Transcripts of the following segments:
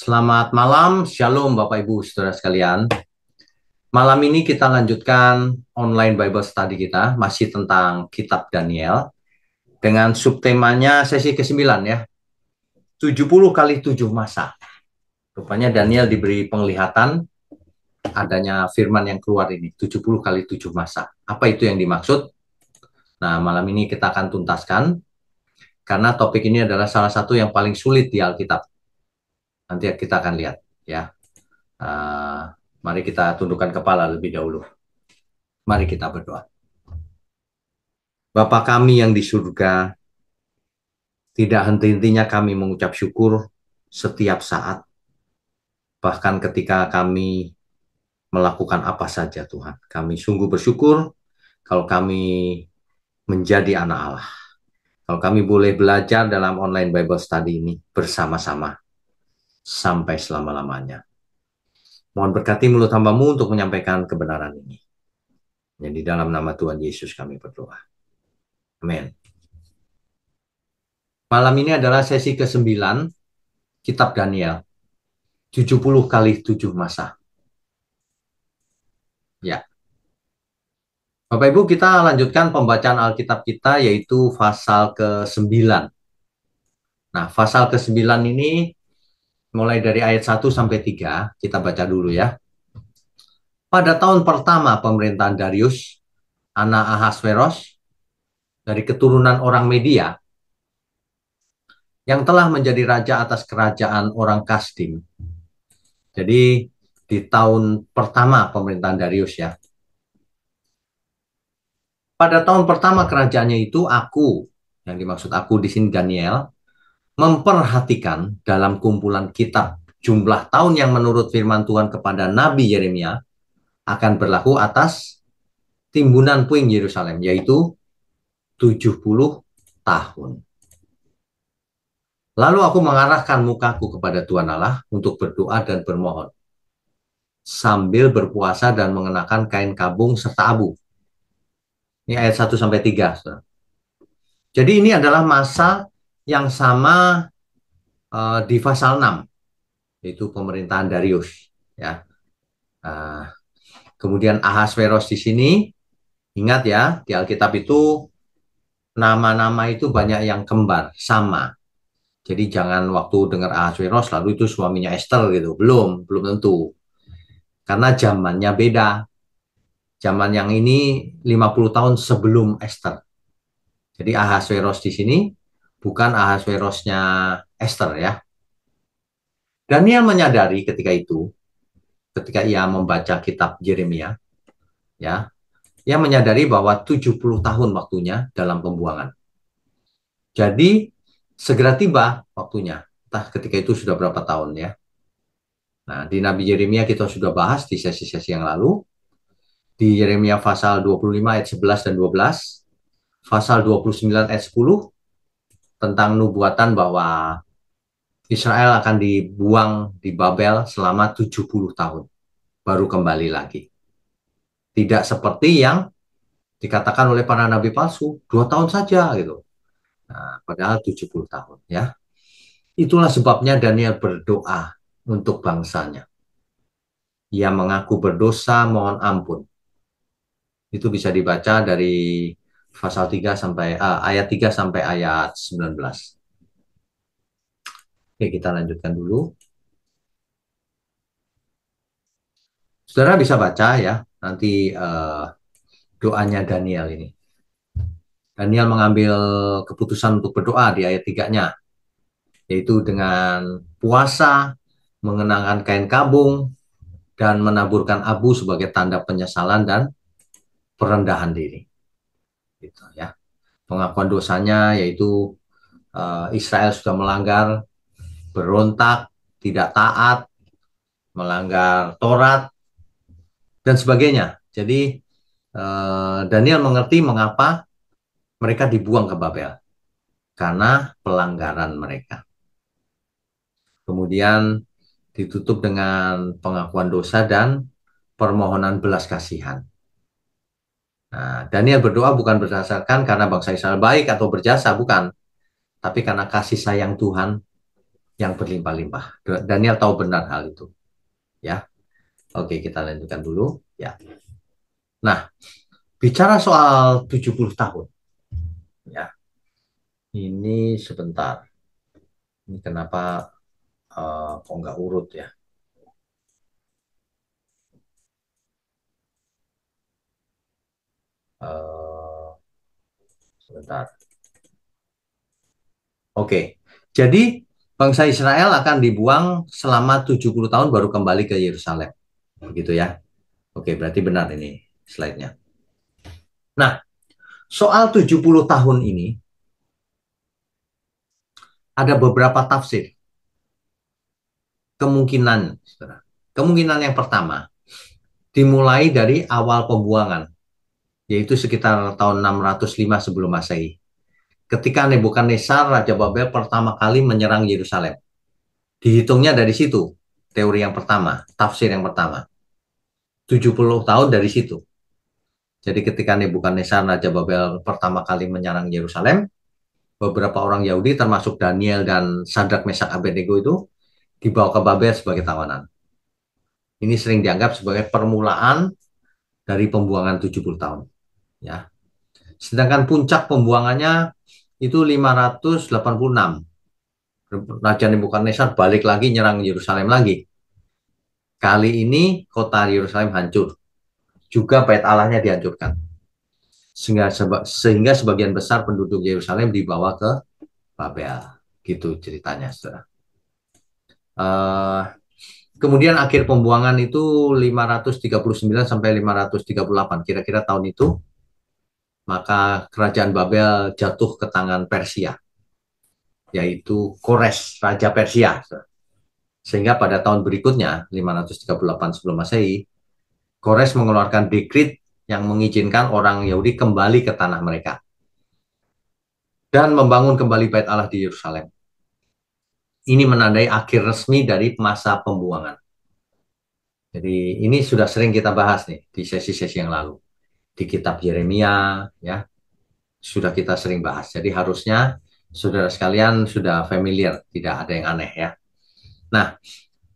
Selamat malam, Shalom Bapak Ibu Saudara sekalian. Malam ini kita lanjutkan online Bible Study kita, masih tentang Kitab Daniel, dengan subtemanya sesi ke-9 ya, 70 kali 7 masa. Rupanya Daniel diberi penglihatan adanya firman yang keluar ini, 70 kali 7 masa. Apa itu yang dimaksud? Nah, malam ini kita akan tuntaskan, karena topik ini adalah salah satu yang paling sulit di Alkitab. Nanti kita akan lihat ya. Uh, Mari kita tundukkan kepala lebih dahulu. Mari kita berdoa. Bapa kami yang di surga, tidak henti-hentinya kami mengucap syukur setiap saat, bahkan ketika kami melakukan apa saja Tuhan. Kami sungguh bersyukur kalau kami menjadi anak Allah. Kalau kami boleh belajar dalam online Bible Study ini bersama-sama sampai selama-lamanya. Mohon berkati mulut hamba-Mu untuk menyampaikan kebenaran ini. Yang di dalam nama Tuhan Yesus kami berdoa. Amin. Malam ini adalah sesi ke-9 Kitab Daniel. 70 kali 7 masa. Ya. Bapak Ibu, kita lanjutkan pembacaan Alkitab kita yaitu pasal ke-9. Nah, pasal ke-9 ini mulai dari ayat 1 sampai 3, kita baca dulu ya. Pada tahun pertama pemerintahan Darius, anak Ahasveros, dari keturunan orang Media, yang telah menjadi raja atas kerajaan orang Kasdim. Jadi, di tahun pertama pemerintahan Darius ya. Pada tahun pertama kerajaannya itu, aku, yang dimaksud aku di sini Daniel, memperhatikan dalam kumpulan kitab jumlah tahun yang menurut firman Tuhan kepada Nabi Yeremia akan berlaku atas timbunan puing Yerusalem, yaitu 70 tahun. Lalu aku mengarahkan mukaku kepada Tuhan Allah untuk berdoa dan bermohon, sambil berpuasa dan mengenakan kain kabung serta abu. Ini ayat 1-3. Jadi ini adalah masa yang sama di pasal 6, yaitu pemerintahan Darius. Ya. Kemudian Ahasveros di sini, ingat ya, di Alkitab itu nama-nama itu banyak yang kembar, sama. Jadi jangan waktu dengar Ahasveros lalu itu suaminya Esther gitu. Belum tentu. Karena zamannya beda. Zaman yang ini 50 tahun sebelum Esther. Jadi Ahasveros di sini bukan Ahasverosnya Esther ya. Daniel menyadari ketika itu, ketika ia membaca kitab Yeremia, ya, ia menyadari bahwa 70 tahun waktunya dalam pembuangan. Jadi segera tiba waktunya. Entah ketika itu sudah berapa tahun ya. Nah, di Nabi Yeremia kita sudah bahas di sesi-sesi yang lalu. Di Yeremia pasal 25 ayat 11 dan 12, pasal 29 ayat 10 tentang nubuatan bahwa Israel akan dibuang di Babel selama 70 tahun. Baru kembali lagi. Tidak seperti yang dikatakan oleh para nabi palsu, 2 tahun saja gitu. Nah, padahal 70 tahun ya. Itulah sebabnya Daniel berdoa untuk bangsanya. Ia mengaku berdosa, mohon ampun. Itu bisa dibaca dari pasal 3 sampai ayat 3 sampai ayat 19. Oke, kita lanjutkan dulu. Saudara bisa baca ya, nanti doanya Daniel ini. Daniel mengambil keputusan untuk berdoa di ayat 3-nya, yaitu dengan puasa, mengenakan kain kabung, dan menaburkan abu sebagai tanda penyesalan dan perendahan diri. Gitu ya. Pengakuan dosanya yaitu Israel sudah melanggar, berontak, tidak taat, melanggar Taurat, dan sebagainya. Jadi Daniel mengerti mengapa mereka dibuang ke Babel. Karena pelanggaran mereka. Kemudian ditutup dengan pengakuan dosa dan permohonan belas kasihan. Nah, Daniel berdoa bukan berdasarkan karena bangsa Israel baik atau berjasa, bukan. Tapi karena kasih sayang Tuhan yang berlimpah-limpah. Daniel tahu benar hal itu, ya. Oke, kita lanjutkan dulu, ya. Nah, bicara soal 70 tahun, ya. Ini sebentar. Ini kenapa kok nggak urut ya? Eh, Sebentar. Oke. Jadi bangsa Israel akan dibuang selama 70 tahun baru kembali ke Yerusalem. Begitu ya. Oke, berarti benar ini slide-nya. Nah, soal 70 tahun ini ada beberapa tafsir. Kemungkinan, saudara. Kemungkinan yang pertama, dimulai dari awal pembuangan, yaitu sekitar tahun 605 sebelum Masehi. Ketika Nebukadnezar, Raja Babel pertama kali menyerang Yerusalem. Dihitungnya dari situ, teori yang pertama, tafsir yang pertama. 70 tahun dari situ. Jadi ketika Nebukadnezar, Raja Babel pertama kali menyerang Yerusalem, beberapa orang Yahudi termasuk Daniel dan Sadrak Mesak Abednego itu dibawa ke Babel sebagai tawanan. Ini sering dianggap sebagai permulaan dari pembuangan 70 tahun. Ya. Sedangkan puncak pembuangannya itu 586. Raja Nebukadnezar balik lagi nyerang Yerusalem lagi. Kali ini kota Yerusalem hancur. Juga bait Allahnya dihancurkan. Sehingga sebagian besar penduduk Yerusalem dibawa ke Babel. Gitu ceritanya, saudara. Uh, Kemudian akhir pembuangan itu 539 sampai 538. Kira-kira tahun itu, maka kerajaan Babel jatuh ke tangan Persia, yaitu Kores, Raja Persia. Sehingga pada tahun berikutnya, 538 sebelum Masehi, Kores mengeluarkan dekrit yang mengizinkan orang Yahudi kembali ke tanah mereka dan membangun kembali Bait Allah di Yerusalem. Ini menandai akhir resmi dari masa pembuangan. Jadi ini sudah sering kita bahas nih di sesi-sesi yang lalu. Di kitab Yeremia, ya, sudah kita sering bahas. Jadi harusnya saudara sekalian sudah familiar, tidak ada yang aneh ya. Nah,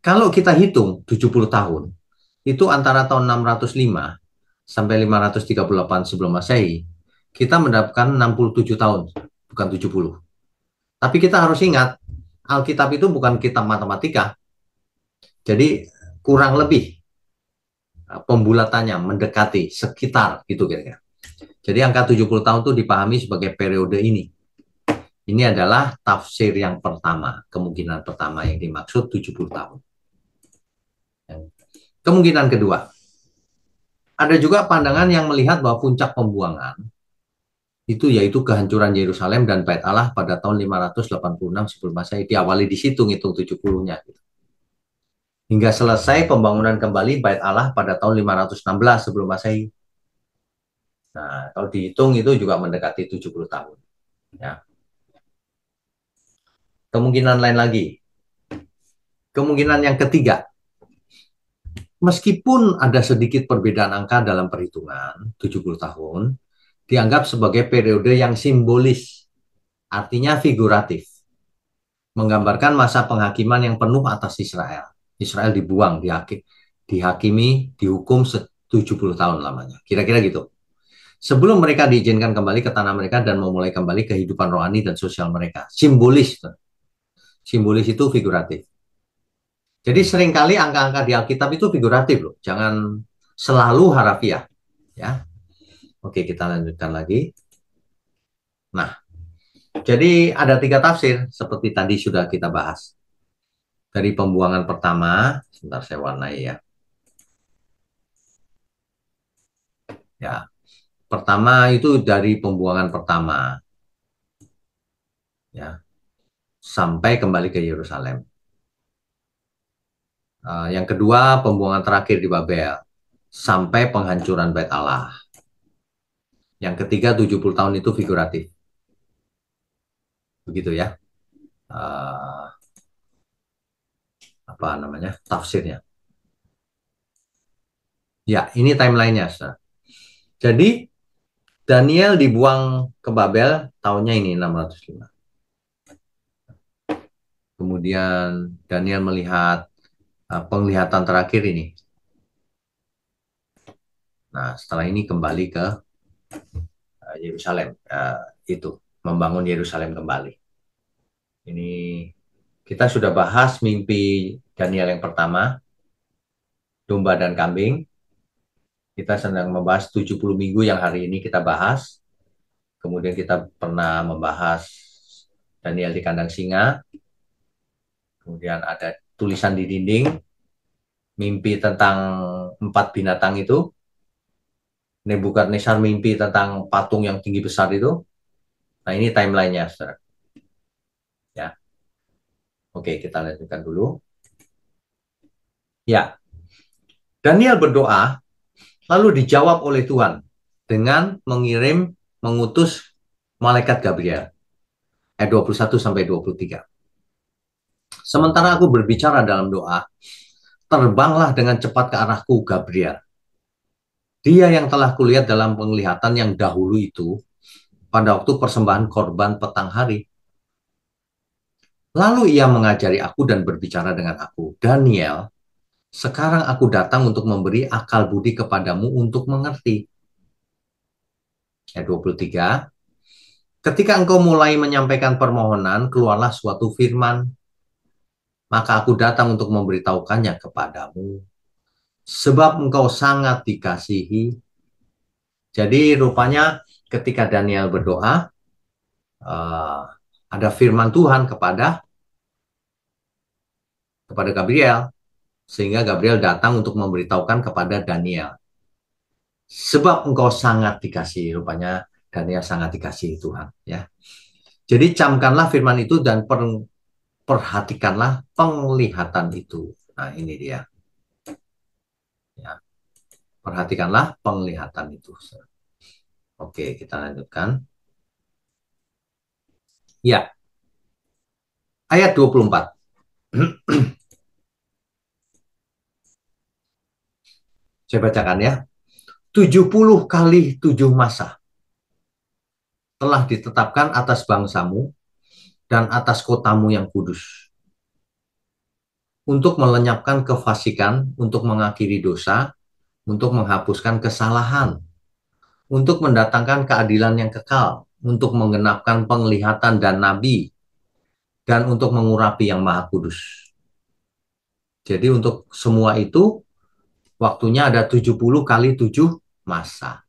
kalau kita hitung 70 tahun, itu antara tahun 605 sampai 538 sebelum Masehi, kita mendapatkan 67 tahun, bukan 70. Tapi kita harus ingat, Alkitab itu bukan kitab matematika. Jadi kurang lebih pembulatannya mendekati sekitar gitu kira-kira. Jadi angka 70 tahun itu dipahami sebagai periode ini. Ini adalah tafsir yang pertama, kemungkinan pertama yang dimaksud 70 tahun. Kemungkinan kedua, ada juga pandangan yang melihat bahwa puncak pembuangan itu yaitu kehancuran Yerusalem dan Bait Allah pada tahun 586 sebelum Masehi. Diawali di situ ngitung 70-nya. Hingga selesai pembangunan kembali Bait Allah pada tahun 516 sebelum Masehi. Nah, kalau dihitung itu juga mendekati 70 tahun. Ya. Kemungkinan lain lagi. Kemungkinan yang ketiga, meskipun ada sedikit perbedaan angka dalam perhitungan, 70 tahun, dianggap sebagai periode yang simbolis, artinya figuratif, menggambarkan masa penghakiman yang penuh atas Israel. Israel dibuang, dihakimi, dihukum 70 tahun lamanya. Kira-kira gitu. Sebelum mereka diizinkan kembali ke tanah mereka dan memulai kembali kehidupan rohani dan sosial mereka. Simbolis. Simbolis itu figuratif. Jadi seringkali angka-angka di Alkitab itu figuratif loh. Jangan selalu harafiah. Ya. Oke, kita lanjutkan lagi. Nah, jadi ada tiga tafsir seperti tadi sudah kita bahas. Dari pembuangan pertama, sebentar saya warnai ya. Ya, pertama itu dari pembuangan pertama, ya, sampai kembali ke Yerusalem. Yang kedua, pembuangan terakhir di Babel, sampai penghancuran Bait Allah. Yang ketiga, 70 tahun itu figuratif. Begitu ya. Uh, Apa namanya? Tafsirnya. Ya, ini timelinenya. Jadi, Daniel dibuang ke Babel tahunnya ini 605. Kemudian Daniel melihat penglihatan terakhir ini. Nah, setelah ini kembali ke Yerusalem. Itu membangun Yerusalem kembali. Ini kita sudah bahas mimpi Daniel yang pertama, domba dan kambing. Kita sedang membahas 70 minggu yang hari ini kita bahas. Kemudian kita pernah membahas Daniel di kandang singa. Kemudian ada tulisan di dinding, mimpi tentang 4 binatang itu. Nebukadnezar mimpi tentang patung yang tinggi besar itu. Nah, ini timelinenya, saudara. Ya, oke, kita lanjutkan dulu. Ya, Daniel berdoa, lalu dijawab oleh Tuhan dengan mengutus malaikat Gabriel. Ayat 21 sampai 23. Sementara aku berbicara dalam doa, terbanglah dengan cepat ke arahku Gabriel. Dia yang telah kulihat dalam penglihatan yang dahulu itu pada waktu persembahan korban petang hari. Lalu ia mengajari aku dan berbicara dengan aku, Daniel, sekarang aku datang untuk memberi akal budi kepadamu untuk mengerti. Ayat 23. Ketika engkau mulai menyampaikan permohonan, keluarlah suatu firman, maka aku datang untuk memberitahukannya kepadamu. Sebab engkau sangat dikasihi. Jadi rupanya ketika Daniel berdoa, ada firman Tuhan kepada Gabriel, sehingga Gabriel datang untuk memberitahukan kepada Daniel. Sebab engkau sangat dikasihi, rupanya Daniel sangat dikasihi Tuhan. Ya. Jadi camkanlah firman itu dan perhatikanlah penglihatan itu. Nah, ini dia. Ya. Perhatikanlah penglihatan itu. Oke, kita lanjutkan. Ya, ayat 24. Saya bacakan ya. 70 kali 7 masa telah ditetapkan atas bangsamu dan atas kotamu yang kudus. Untuk melenyapkan kefasikan, untuk mengakhiri dosa, untuk menghapuskan kesalahan, untuk mendatangkan keadilan yang kekal, untuk menggenapkan penglihatan dan nabi, dan untuk mengurapi yang maha kudus. Jadi untuk semua itu, waktunya ada 70 kali 7 masa.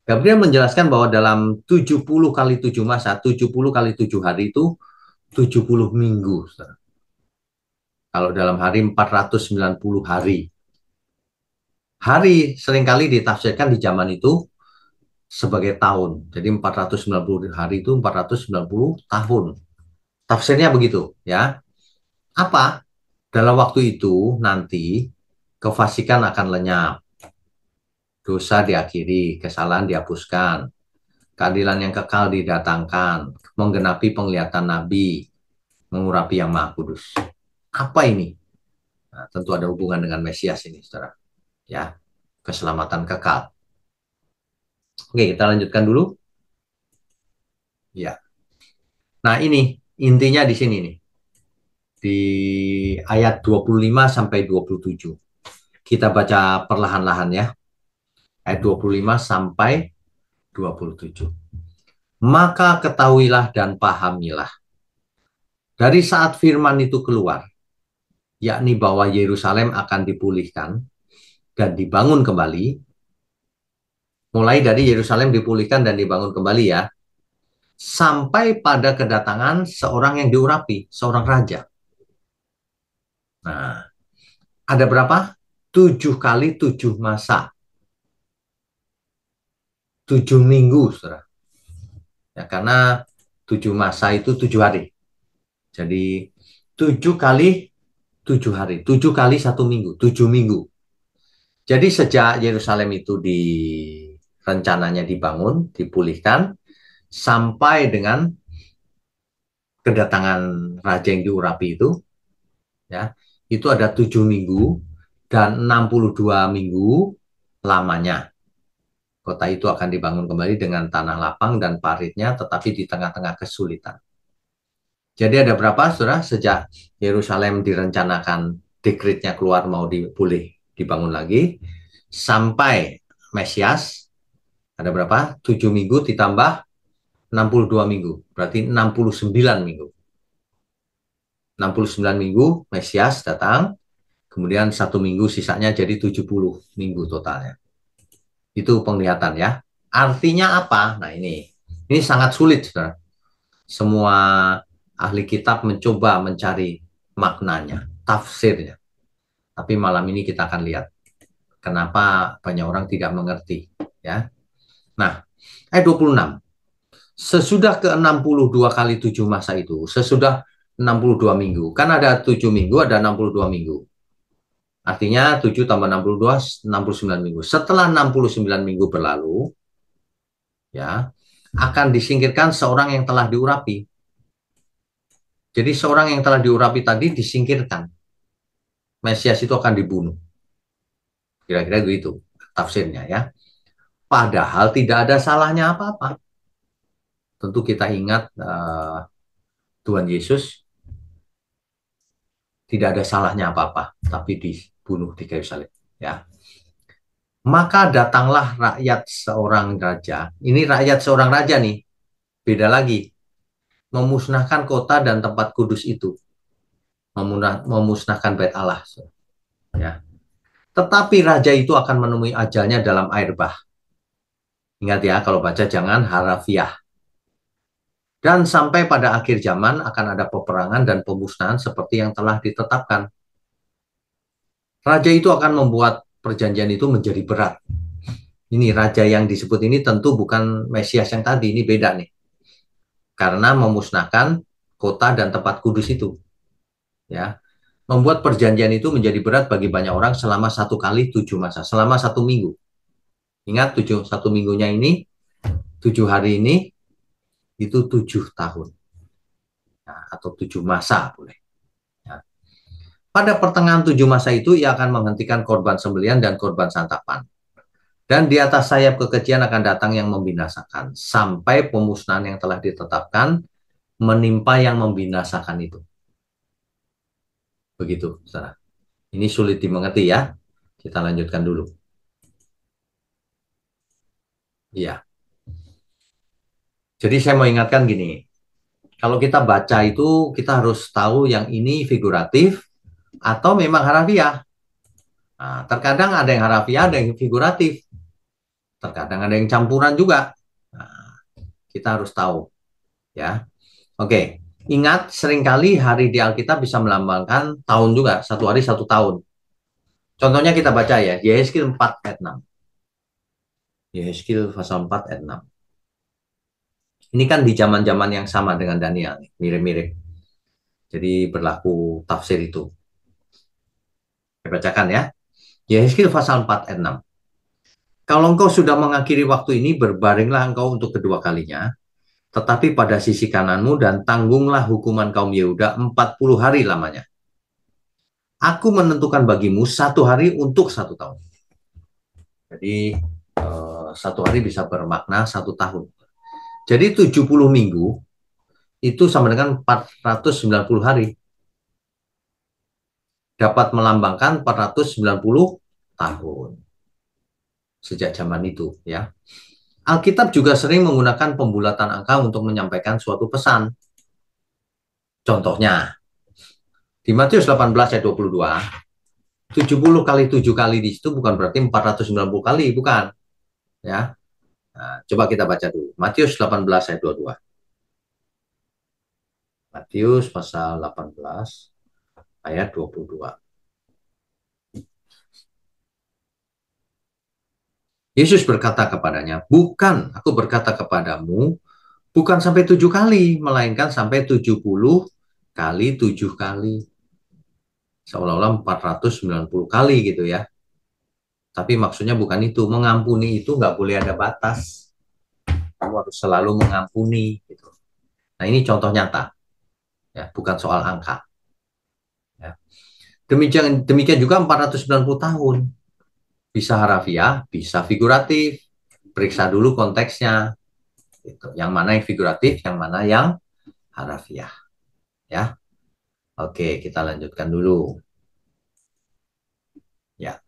Gabriel menjelaskan bahwa dalam 70 kali 7 masa, 70 kali 7 hari itu 70 minggu. Kalau dalam hari 490 hari. Hari seringkali ditafsirkan di zaman itu sebagai tahun. Jadi 490 hari itu 490 tahun. Tafsirnya begitu, ya. Apa? Dalam waktu itu nanti kefasikan akan lenyap. Dosa diakhiri, kesalahan dihapuskan, keadilan yang kekal didatangkan, menggenapi penglihatan nabi, mengurapi yang maha kudus. Apa ini? Nah, tentu ada hubungan dengan Mesias ini, saudara. Ya, keselamatan kekal. Oke, kita lanjutkan dulu. Ya. Nah, ini intinya di sini nih. Di ayat 25 sampai 27. Kita baca perlahan-lahan ya. Ayat 25 sampai 27. Maka ketahuilah dan pahamilah. Dari saat firman itu keluar, yakni bahwa Yerusalem akan dipulihkan dan dibangun kembali, mulai dari Yerusalem dipulihkan dan dibangun kembali ya, sampai pada kedatangan seorang yang diurapi, seorang raja. Nah, ada berapa? 7 kali 7 masa. 7 minggu, saudara. Ya, karena 7 masa itu 7 hari. Jadi 7 kali 7 hari. 7 kali 1 minggu. 7 minggu. Jadi sejak Yerusalem itu rencananya dibangun, dipulihkan, sampai dengan kedatangan raja yang diurapi ya, itu ada 7 minggu dan 62 minggu lamanya. Kota itu akan dibangun kembali dengan tanah lapang dan paritnya, tetapi di tengah-tengah kesulitan. Jadi ada berapa, saudara? Sejak Yerusalem direncanakan dekretnya keluar mau boleh dibangun lagi, sampai Mesias, ada berapa? 7 minggu ditambah 62 minggu. Berarti 69 minggu. 69 minggu Mesias datang, kemudian 1 minggu sisanya jadi 70 minggu totalnya. Itu penglihatan ya. Artinya apa? Nah ini sangat sulit, saudara. Semua ahli kitab mencoba mencari maknanya, tafsirnya. Tapi malam ini kita akan lihat kenapa banyak orang tidak mengerti. Ya. Nah, ayat 26. Sesudah ke-62 kali 7 masa itu, sesudah 62 minggu. Kan ada 7 minggu, ada 62 minggu. Artinya 7 tambah 62, 69 minggu. Setelah 69 minggu berlalu, ya, akan disingkirkan seorang yang telah diurapi. Jadi seorang yang telah diurapi tadi disingkirkan. Mesias itu akan dibunuh. Kira-kira begitu tafsirnya ya. Padahal tidak ada salahnya apa-apa. Tentu kita ingat Tuhan Yesus tidak ada salahnya apa-apa, tapi dibunuh di kayu salib. Ya. Maka datanglah rakyat seorang raja. Ini rakyat seorang raja nih, beda lagi. Memusnahkan kota dan tempat kudus itu. Memusnahkan bait Allah. Ya. Tetapi raja itu akan menemui ajalnya dalam air bah. Ingat ya, kalau baca jangan harafiah. Dan sampai pada akhir zaman akan ada peperangan dan pemusnahan seperti yang telah ditetapkan. Raja itu akan membuat perjanjian itu menjadi berat. Ini raja yang disebut ini tentu bukan Mesias yang tadi, ini beda nih. Karena memusnahkan kota dan tempat kudus itu. Ya, membuat perjanjian itu menjadi berat bagi banyak orang selama 1 kali 7 masa, selama 1 minggu. Ingat 1 minggunya ini, 7 hari ini, itu 7 tahun. Nah, atau 7 masa boleh. Ya. Pada pertengahan 7 masa itu, ia akan menghentikan korban sembelihan dan korban santapan. Dan di atas sayap kekejian akan datang yang membinasakan. Sampai pemusnahan yang telah ditetapkan menimpa yang membinasakan itu. Begitu, saudara. Ini sulit dimengerti ya. Kita lanjutkan dulu. Iya. Jadi saya mau ingatkan gini. Kalau kita baca itu, kita harus tahu yang ini figuratif atau memang harafiah. Nah, terkadang ada yang harafiah, ada yang figuratif. Terkadang ada yang campuran juga. Nah, kita harus tahu. Ya. Oke. Ingat, seringkali hari di Alkitab bisa melambangkan tahun juga. 1 hari 1 tahun. Contohnya kita baca ya, Yehezkiel 4 ayat 6. Yehezkiel pasal 4 ayat 6. Ini kan di zaman-zaman yang sama dengan Daniel, mirip-mirip. Jadi berlaku tafsir itu. Saya bacakan ya. Yehezkiel pasal 4 ayat 6. Kalau engkau sudah mengakhiri waktu ini, berbaringlah engkau untuk kedua kalinya, tetapi pada sisi kananmu dan tanggunglah hukuman kaum Yehuda 40 hari lamanya. Aku menentukan bagimu 1 hari untuk 1 tahun. Jadi 1 hari bisa bermakna 1 tahun. Jadi 70 minggu itu sama dengan 490 hari. Dapat melambangkan 490 tahun. Sejak zaman itu ya. Alkitab juga sering menggunakan pembulatan angka untuk menyampaikan suatu pesan. Contohnya, di Matius 18 ayat 22, 70 kali 7 kali di situ bukan berarti 490 kali, bukan. Ya. Nah, coba kita baca dulu. Matius 18 ayat 22. Matius pasal 18 ayat 22. Yesus berkata kepadanya, bukan, aku berkata kepadamu, bukan sampai 7 kali, melainkan sampai 70 kali 7 kali. Seolah-olah 490 kali gitu ya. Tapi maksudnya bukan itu. Mengampuni itu nggak boleh ada batas. Kamu harus selalu mengampuni. Gitu. Nah ini contoh nyata. Ya, bukan soal angka. Ya. Demikian juga 490 tahun. Bisa harafiah, bisa figuratif. Periksa dulu konteksnya. Gitu. Yang mana yang figuratif, yang mana yang harafiah. ya. Oke, kita lanjutkan dulu. Ya.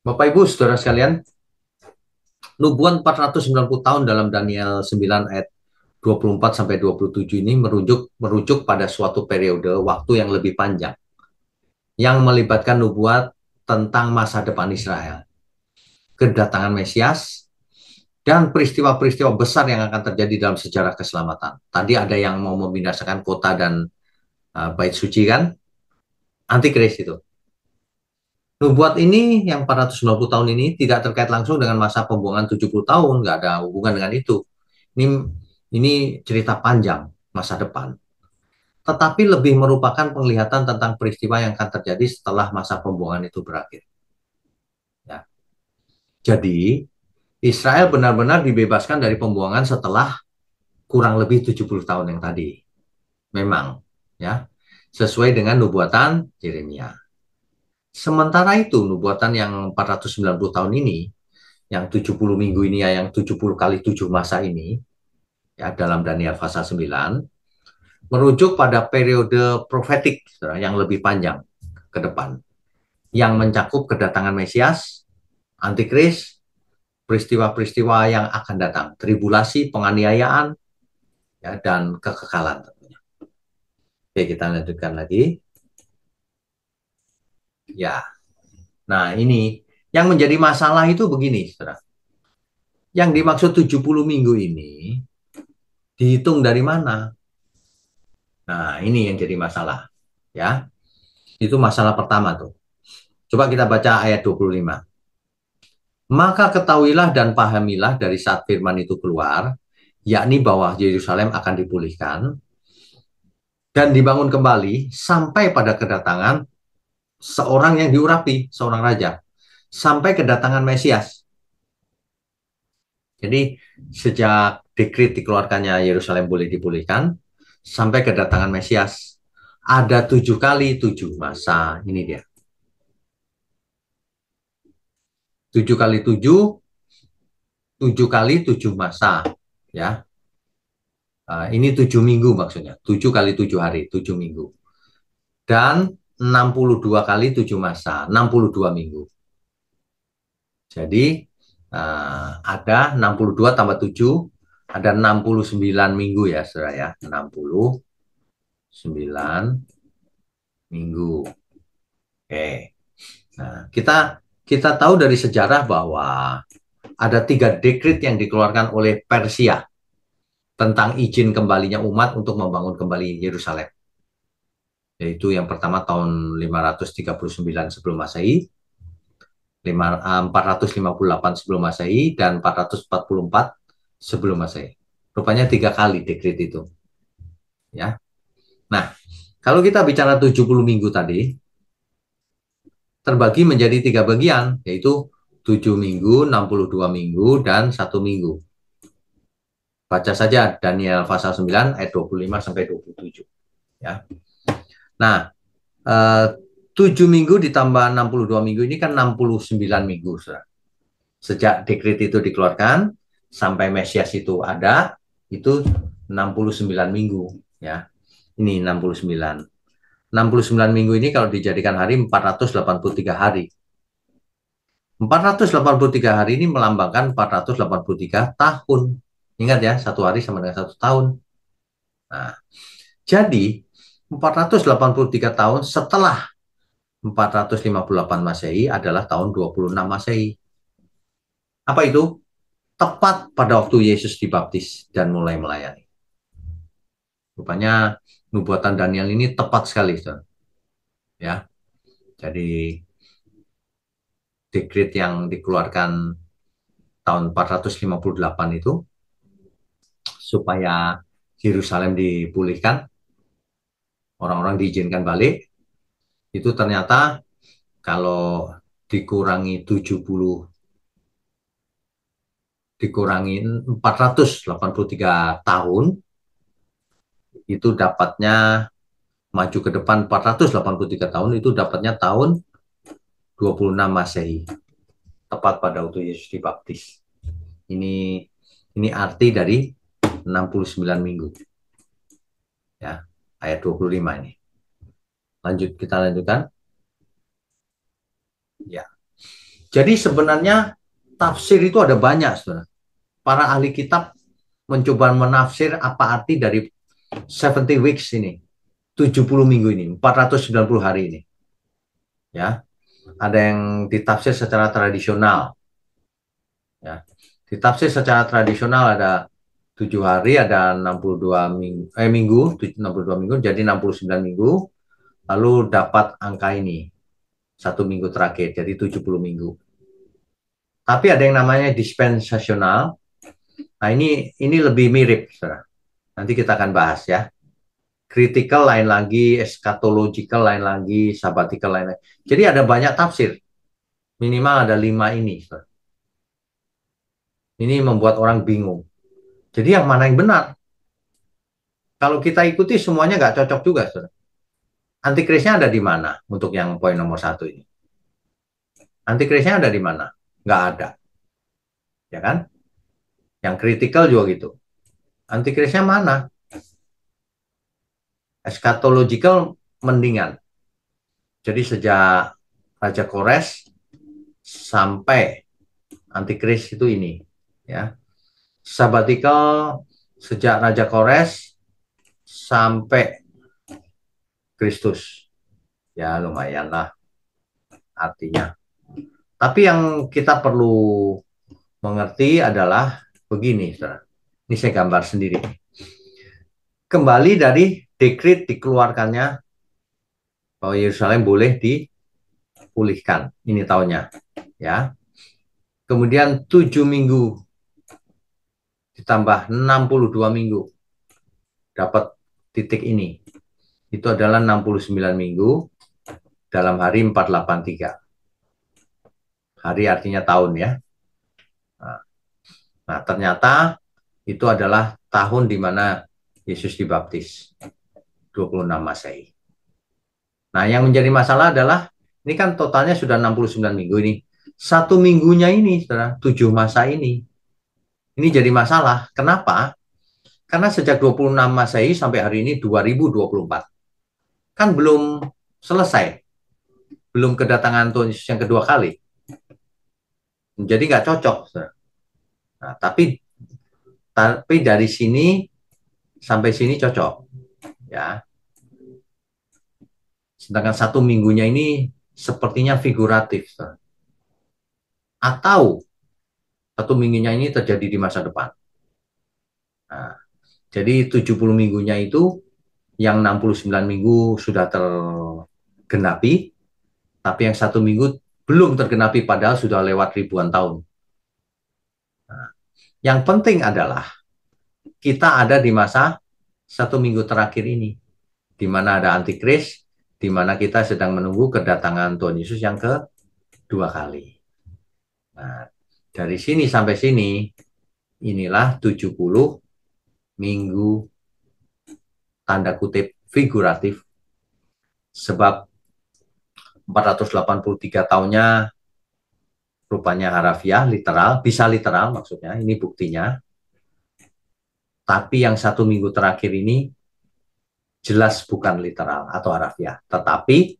Bapak Ibu, Saudara sekalian, nubuat 490 tahun dalam Daniel 9 ayat 24 sampai 27 ini merujuk pada suatu periode waktu yang lebih panjang yang melibatkan nubuat tentang masa depan Israel, kedatangan Mesias, dan peristiwa-peristiwa besar yang akan terjadi dalam sejarah keselamatan. Tadi ada yang mau membinasakan kota dan bait suci kan? Antikris itu. Nubuat ini yang 490 tahun ini tidak terkait langsung dengan masa pembuangan 70 tahun, nggak ada hubungan dengan itu. Ini ini cerita panjang masa depan. Tetapi lebih merupakan penglihatan tentang peristiwa yang akan terjadi setelah masa pembuangan itu berakhir. Ya. Jadi, Israel benar-benar dibebaskan dari pembuangan setelah kurang lebih 70 tahun yang tadi. Memang, ya, sesuai dengan nubuatan Yeremia. Sementara itu, nubuatan yang 490 tahun ini, yang 70 minggu ini ya, yang 70 kali 7 masa ini, ya, dalam Daniel pasal 9, merujuk pada periode profetik yang lebih panjang ke depan, yang mencakup kedatangan Mesias, Antikris, peristiwa-peristiwa yang akan datang, tribulasi, penganiayaan, ya, dan kekekalan tentunya. Oke, kita lanjutkan lagi. Ya, nah ini yang menjadi masalah itu begini, saudara. Yang dimaksud 70 minggu ini dihitung dari mana? Nah, ini yang jadi masalah. Ya, itu masalah pertama tuh. Coba kita baca ayat 25. Maka ketahuilah dan pahamilah dari saat firman itu keluar, yakni bahwa Yerusalem akan dipulihkan dan dibangun kembali sampai pada kedatangan seorang yang diurapi, seorang raja, sampai kedatangan Mesias. Jadi sejak dekrit dikeluarkannya Yerusalem boleh dipulihkan, sampai kedatangan Mesias, ada 7 kali 7 masa. Ini dia. 7 kali 7, 7 kali 7 masa. Ya, ini 7 minggu maksudnya. 7 kali 7 hari, 7 minggu. Dan 62 kali 7 masa, 62 minggu. Jadi ada 62 tambah 7, ada 69 minggu ya, saudara ya. 69 minggu. Oke. Nah, kita tahu dari sejarah bahwa ada 3 dekret yang dikeluarkan oleh Persia tentang izin kembalinya umat untuk membangun kembali Yerusalem. Yaitu yang pertama tahun 539 sebelum Masehi, 458 sebelum Masehi, dan 444 sebelum Masehi. Rupanya 3 kali dekret itu. Ya. Nah, kalau kita bicara 70 minggu tadi, terbagi menjadi 3 bagian, yaitu 7 minggu, 62 minggu, dan 1 minggu. Baca saja Daniel pasal 9 ayat 25 sampai 27. Ya. Nah, 7 minggu ditambah 62 minggu ini kan 69 minggu. Saudara. Sejak dekret itu dikeluarkan sampai Mesias itu ada, itu 69 minggu. Ya. Ini 69. 69 minggu ini kalau dijadikan hari 483 hari. 483 hari ini melambangkan 483 tahun. Ingat ya, 1 hari sama dengan 1 tahun. Nah, jadi 483 tahun setelah 458 Masehi adalah tahun 26 Masehi. Apa itu? Tepat pada waktu Yesus dibaptis dan mulai melayani. Rupanya nubuatan Daniel ini tepat sekali, saudara. Ya. Jadi dekret yang dikeluarkan tahun 458 itu supaya Yerusalem dipulihkan, orang-orang diizinkan balik, itu ternyata kalau dikurangi 70, dikurangi 483 tahun, itu dapatnya maju ke depan 483 tahun, itu dapatnya tahun 26 Masehi, tepat pada waktu Yesus dibaptis. Ini arti dari 69 minggu. Ya, ayat 25 ini. Kita lanjutkan. Ya. Jadi sebenarnya tafsir itu ada banyak, saudara. Para ahli kitab mencoba menafsir apa arti dari 70 weeks ini, 70 minggu ini, 490 hari ini. Ya, ada yang ditafsir secara tradisional. Ya, ditafsir secara tradisional ada 7 hari, ada 62 minggu, minggu, 62 minggu, jadi 69 minggu. Lalu dapat angka ini, 1 minggu terakhir, jadi 70 minggu. Tapi ada yang namanya dispensasional. Nah, ini lebih mirip, saudara. Nanti kita akan bahas ya. Critical lain lagi, eschatological lain lagi, sabbatical lain lagi. Jadi ada banyak tafsir. Minimal ada 5 ini, saudara. Ini membuat orang bingung. Jadi yang mana yang benar? Kalau kita ikuti semuanya nggak cocok juga, saudara. Antikrisnya ada di mana untuk yang poin nomor 1 ini? Antikrisnya ada di mana? Nggak ada, ya kan? Yang kritikal juga gitu. Antikrisnya mana? Eschatological mendingan. Jadi sejak Raja Kores sampai Antikris itu ini, ya. Sabbatical sejak Raja Kores sampai Kristus. Ya lumayan lah artinya. Tapi yang kita perlu mengerti adalah begini, saudara. Ini saya gambar sendiri. Kembali dari dekret dikeluarkannya bahwa Yerusalem boleh dipulihkan. Ini tahunnya, ya. Kemudian 7 minggu ditambah 62 minggu dapat titik ini. Itu adalah 69 minggu dalam hari 483. Hari artinya tahun ya. Nah, ternyata itu adalah tahun di mana Yesus dibaptis. 26 Masehi. Nah, yang menjadi masalah adalah ini kan totalnya sudah 69 minggu ini. 1 minggunya ini, saudara, 7 masa ini jadi masalah. Kenapa? Karena sejak 26 Masehi sampai hari ini 2024. Kan belum selesai. Belum kedatangan Tuhan Yesus yang kedua kali. Jadi nggak cocok. Nah, tapi dari sini sampai sini cocok. Ya. Sedangkan 1 minggunya ini sepertinya figuratif. Atau 1 minggunya ini terjadi di masa depan. Nah, jadi 70 minggunya itu yang 69 minggu sudah tergenapi, tapi yang 1 minggu belum tergenapi padahal sudah lewat ribuan tahun. Nah, yang penting adalah kita ada di masa 1 minggu terakhir ini, di mana ada antikris, di mana kita sedang menunggu kedatangan Tuhan Yesus yang kedua kali. Nah, dari sini sampai sini, inilah 70 minggu tanda kutip figuratif, sebab 483 tahunnya rupanya harafiah, literal, bisa literal maksudnya, ini buktinya. Tapi yang 1 minggu terakhir ini jelas bukan literal atau harafiah, tetapi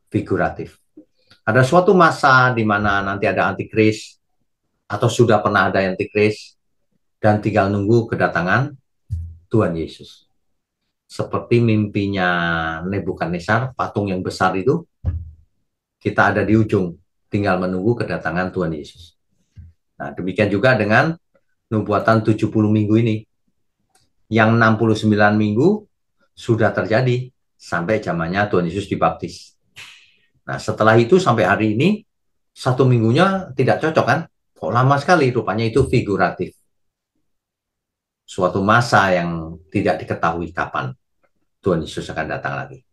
figuratif. Ada suatu masa di mana nanti ada antikris, atau sudah pernah ada antikris, dan tinggal nunggu kedatangan Tuhan Yesus. Seperti mimpinya Nebukadnezar, patung yang besar itu, kita ada di ujung, tinggal menunggu kedatangan Tuhan Yesus. Nah, demikian juga dengan nubuatan 70 minggu ini. Yang 69 minggu sudah terjadi sampai zamannya Tuhan Yesus dibaptis. Nah, setelah itu sampai hari ini, 1 minggunya tidak cocok kan? Kok lama sekali? Rupanya itu figuratif. Suatu masa yang tidak diketahui kapan Tuhan Yesus akan datang lagi.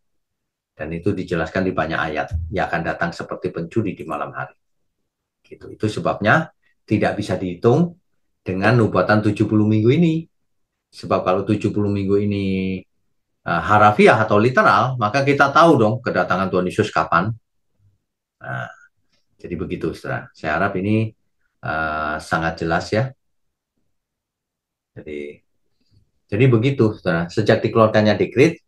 Dan itu dijelaskan di banyak ayat. Ia akan datang seperti pencuri di malam hari. Gitu. Itu sebabnya tidak bisa dihitung dengan nubuatan 70 minggu ini. Sebab kalau 70 minggu ini harafiah atau literal, maka kita tahu dong kedatangan Tuhan Yesus kapan. Nah, jadi begitu, saudara. Saya harap ini sangat jelas ya. Jadi Jadi begitu, saudara. Sejak dikeluarkannya dekret,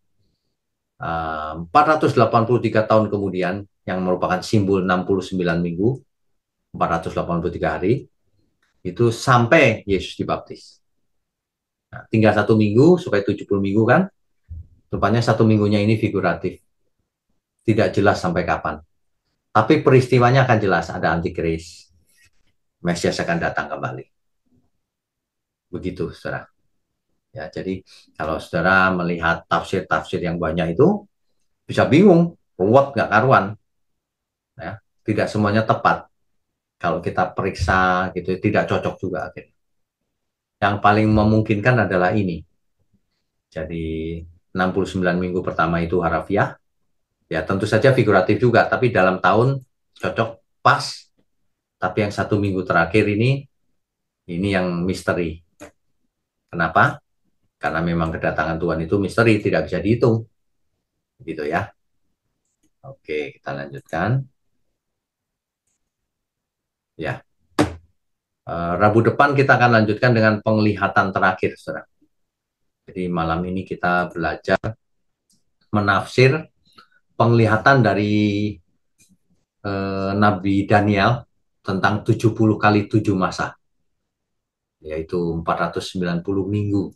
483 tahun kemudian, yang merupakan simbol 69 minggu, 483 hari, itu sampai Yesus dibaptis. Nah, tinggal 1 minggu supaya 70 minggu kan, rupanya 1 minggunya ini figuratif, tidak jelas sampai kapan. Tapi peristiwanya akan jelas, ada antikris, Mesias akan datang kembali. Begitu, saudara. Ya, jadi kalau saudara melihat tafsir-tafsir yang banyak itu, bisa bingung, ruwet nggak karuan. Ya, tidak semuanya tepat. Kalau kita periksa gitu, tidak cocok juga akhirnya. Yang paling memungkinkan adalah ini. Jadi 69 minggu pertama itu harafiah, ya tentu saja figuratif juga, tapi dalam tahun cocok pas. Tapi yang 1 minggu terakhir ini yang misteri. Kenapa? Karena memang kedatangan Tuhan itu misteri, tidak bisa dihitung. Gitu ya. Oke, kita lanjutkan. Ya, Rabu depan kita akan lanjutkan dengan penglihatan terakhir, saudara. Jadi malam ini kita belajar menafsir penglihatan dari Nabi Daniel tentang 70 kali 7 masa, yaitu 490 minggu,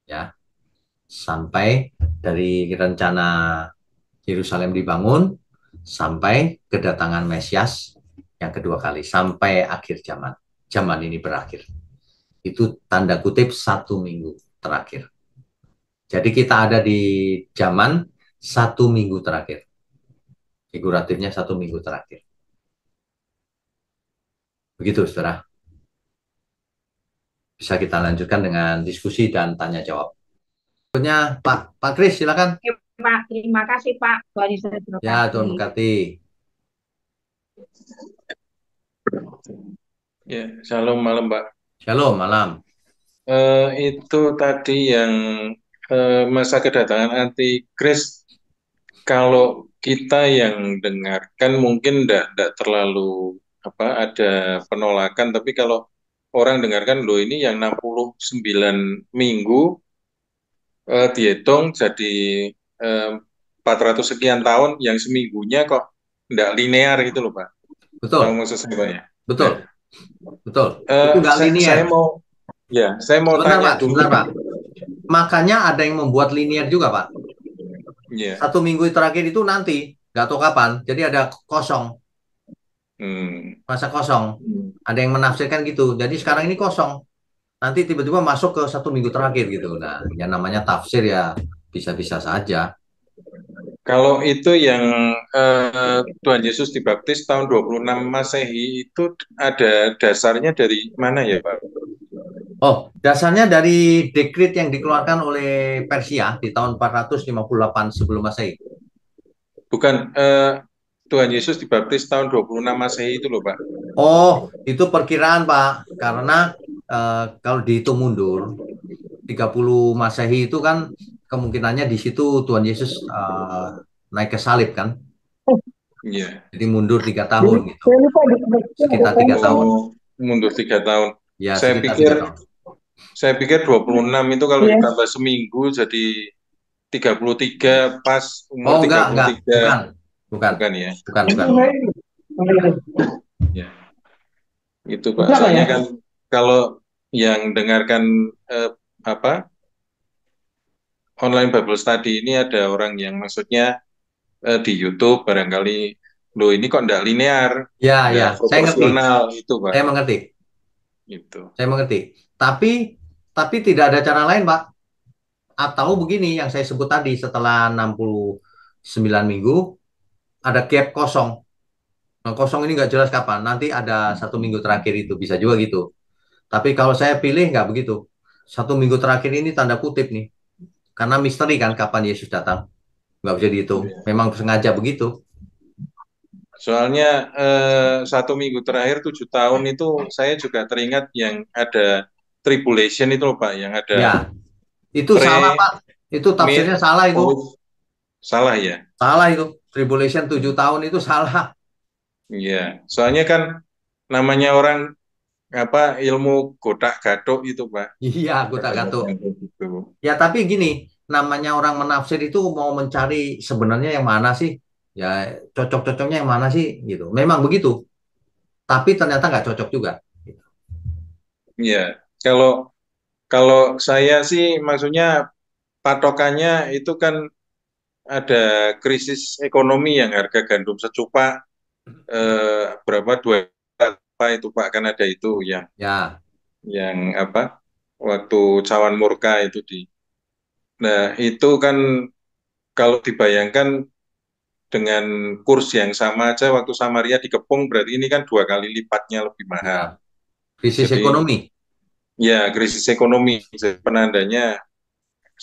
ya, sampai dari rencana Yerusalem dibangun sampai kedatangan Mesias yang kedua kali, sampai akhir zaman. Zaman ini berakhir. Itu tanda kutip 1 minggu terakhir. Jadi kita ada di zaman 1 minggu terakhir. Figuratifnya 1 minggu terakhir. Begitu, saudara. Bisa kita lanjutkan dengan diskusi dan tanya jawab. Berikutnya, Pak Kris, silakan. Oke, Pak, terima kasih Pak. Tuhan Yesus Ya, Tuhan berkati. berkati. Ya, shalom malam, Pak. Shalom, malam. Itu tadi yang masa kedatangan antikris, kalau kita yang dengarkan mungkin enggak terlalu ada penolakan, tapi kalau orang dengarkan loh ini yang 69 minggu dihitung jadi 400 sekian tahun, yang seminggunya kok enggak linear gitu loh, Pak. Tahu Betul, maksud saya, Pak ya? betul, Nah, betul. Itu nggak saya linier. mau Sebentar, tanya Pak, dulu. sebentar, Pak. Makanya ada yang membuat linier juga, Pak. Ya. 1 minggu terakhir itu nanti, nggak tahu kapan. Jadi ada kosong, masa kosong. Ada yang menafsirkan gitu. Jadi sekarang ini kosong. Nanti tiba-tiba masuk ke 1 minggu terakhir gitu. Nah, yang namanya tafsir ya bisa-bisa saja. Kalau itu yang Tuhan Yesus dibaptis tahun 26 Masehi itu ada dasarnya dari mana ya, Pak? Oh, dasarnya dari dekret yang dikeluarkan oleh Persia di tahun 458 sebelum Masehi. Bukan, Tuhan Yesus dibaptis tahun 26 Masehi itu loh, Pak. Oh, itu perkiraan, Pak. Karena kalau dihitung mundur, 30 Masehi itu kan kemungkinannya di situ Tuhan Yesus naik ke salib kan. Iya. Jadi mundur 3 tahun gitu. Sekitar 3 tahun. Oh, mundur 3 tahun. Ya, Saya sekitar pikir 3 tahun. saya pikir 26 itu kalau ditambah seminggu jadi 33 pas umur Oh, tiga puluh enggak. tiga Bukan. Bukan. Bukan ya? Bukan. Ya, itu Pak. Soalnya kan kalau yang dengarkan apa online Bible study ini ada orang yang maksudnya di YouTube barangkali, loh ini kok enggak linear, enggak Ya. Saya ngerti. proporsional itu Pak. Saya mengerti. Itu. Saya mengerti. Tapi tidak ada cara lain, Pak. Atau begini yang saya sebut tadi, setelah 69 minggu, ada gap kosong. Nah, kosong ini nggak jelas kapan. Nanti ada 1 minggu terakhir itu. Bisa juga gitu. Tapi kalau saya pilih nggak begitu. 1 minggu terakhir ini tanda kutip nih. Karena misteri kan kapan Yesus datang. Nggak bisa dihitung. Memang sengaja begitu. Soalnya 1 minggu terakhir 7 tahun itu saya juga teringat yang ada tribulation itu loh Pak, yang ada Ya, itu salah, pre, Pak. Itu tafsirnya mid, salah itu. post. Salah ya? Salah itu. Tribulation 7 tahun itu salah. Iya. Soalnya kan namanya orang ilmu gotak gadok itu Pak. Iya, Gotak Gatuk. Kebanyakan begitu. Ya, tapi gini, namanya orang menafsir itu mau mencari sebenarnya yang mana sih? Ya, cocok-cocoknya yang mana sih? Gitu. Memang begitu. Tapi ternyata nggak cocok juga. Iya, kalau kalau saya sih maksudnya patokannya itu kan ada krisis ekonomi yang harga gandum secupak berapa dua apa itu Pak, kan ada itu Ya, yang apa waktu cawan murka itu di. Nah, itu kan kalau dibayangkan dengan kurs yang sama aja waktu Samaria dikepung berarti ini kan 2 kali lipatnya lebih mahal. ya. Krisis Jadi ekonomi. ya krisis ekonomi. Jadi, penandanya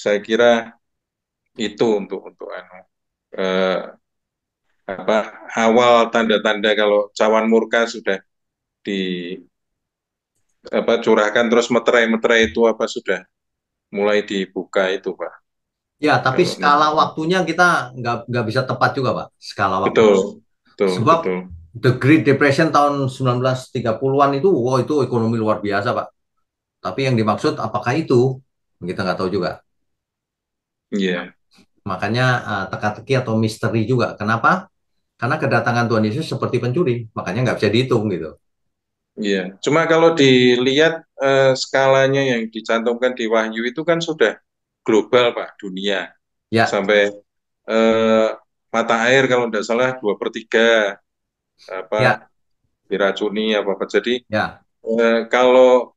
saya kira itu untuk eh, apa awal tanda-tanda kalau cawan murka sudah di curahkan terus meterai-meterai itu apa sudah mulai dibuka itu Pak. Ya, tapi Kalau skala waktunya kita nggak bisa tepat juga, Pak. Skala waktunya. betul, betul, Sebab betul. The Great Depression tahun 1930-an itu, wow, itu ekonomi luar biasa, Pak. Tapi yang dimaksud apakah itu? Kita nggak tahu juga. Iya, Makanya teka-teki atau misteri juga. Kenapa? Karena kedatangan Tuhan Yesus seperti pencuri. Makanya nggak bisa dihitung gitu. iya. Cuma kalau dilihat skalanya yang dicantumkan di Wahyu itu kan sudah global Pak, dunia Ya, sampai eh, mata air kalau tidak salah 2/3 apa ya, diracuni apa apa. Jadi ya, kalau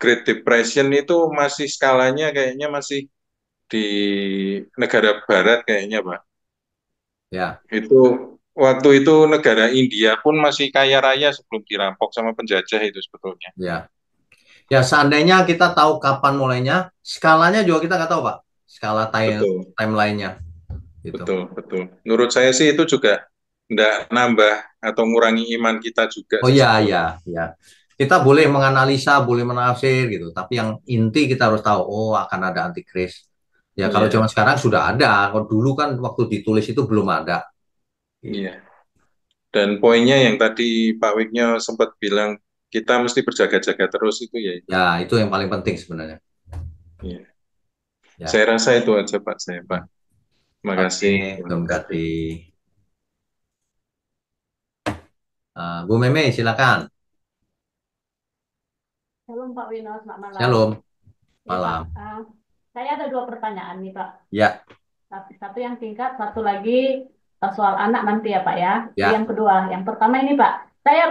Great Depression itu masih skalanya kayaknya masih di negara barat kayaknya Pak. ya, Itu waktu itu negara India pun masih kaya raya sebelum dirampok sama penjajah itu sebetulnya. ya. Ya, seandainya kita tahu kapan mulainya, skalanya juga kita nggak tahu, Pak. Skala Betul, timelinenya gitu. betul, betul. Menurut saya sih itu juga tidak nambah atau ngurangi iman kita juga Oh sih iya, iya, sebetulnya. iya. Kita boleh menganalisa, boleh menafsir gitu. Tapi yang inti kita harus tahu, oh akan ada antikris. Ya kalau Iya, zaman sekarang sudah ada. Kalau dulu kan waktu ditulis itu belum ada. Gitu. iya. Dan poinnya yang tadi Pak Wignya sempat bilang kita mesti berjaga-jaga terus itu ya itu. Ya itu yang paling penting sebenarnya. Iya. Ya. Saya rasa itu aja Pak saya Pak. Terima Oke, kasih, terima Om kasih. Gati. Bu Meme, silakan. Shalom Pak Winos, selamat malam. Shalom, Ya Pak, malam. saya ada dua pertanyaan nih Pak. Ya, Satu yang singkat, satu lagi soal anak nanti ya Pak ya. Yang ya. kedua, yang pertama ini Pak, saya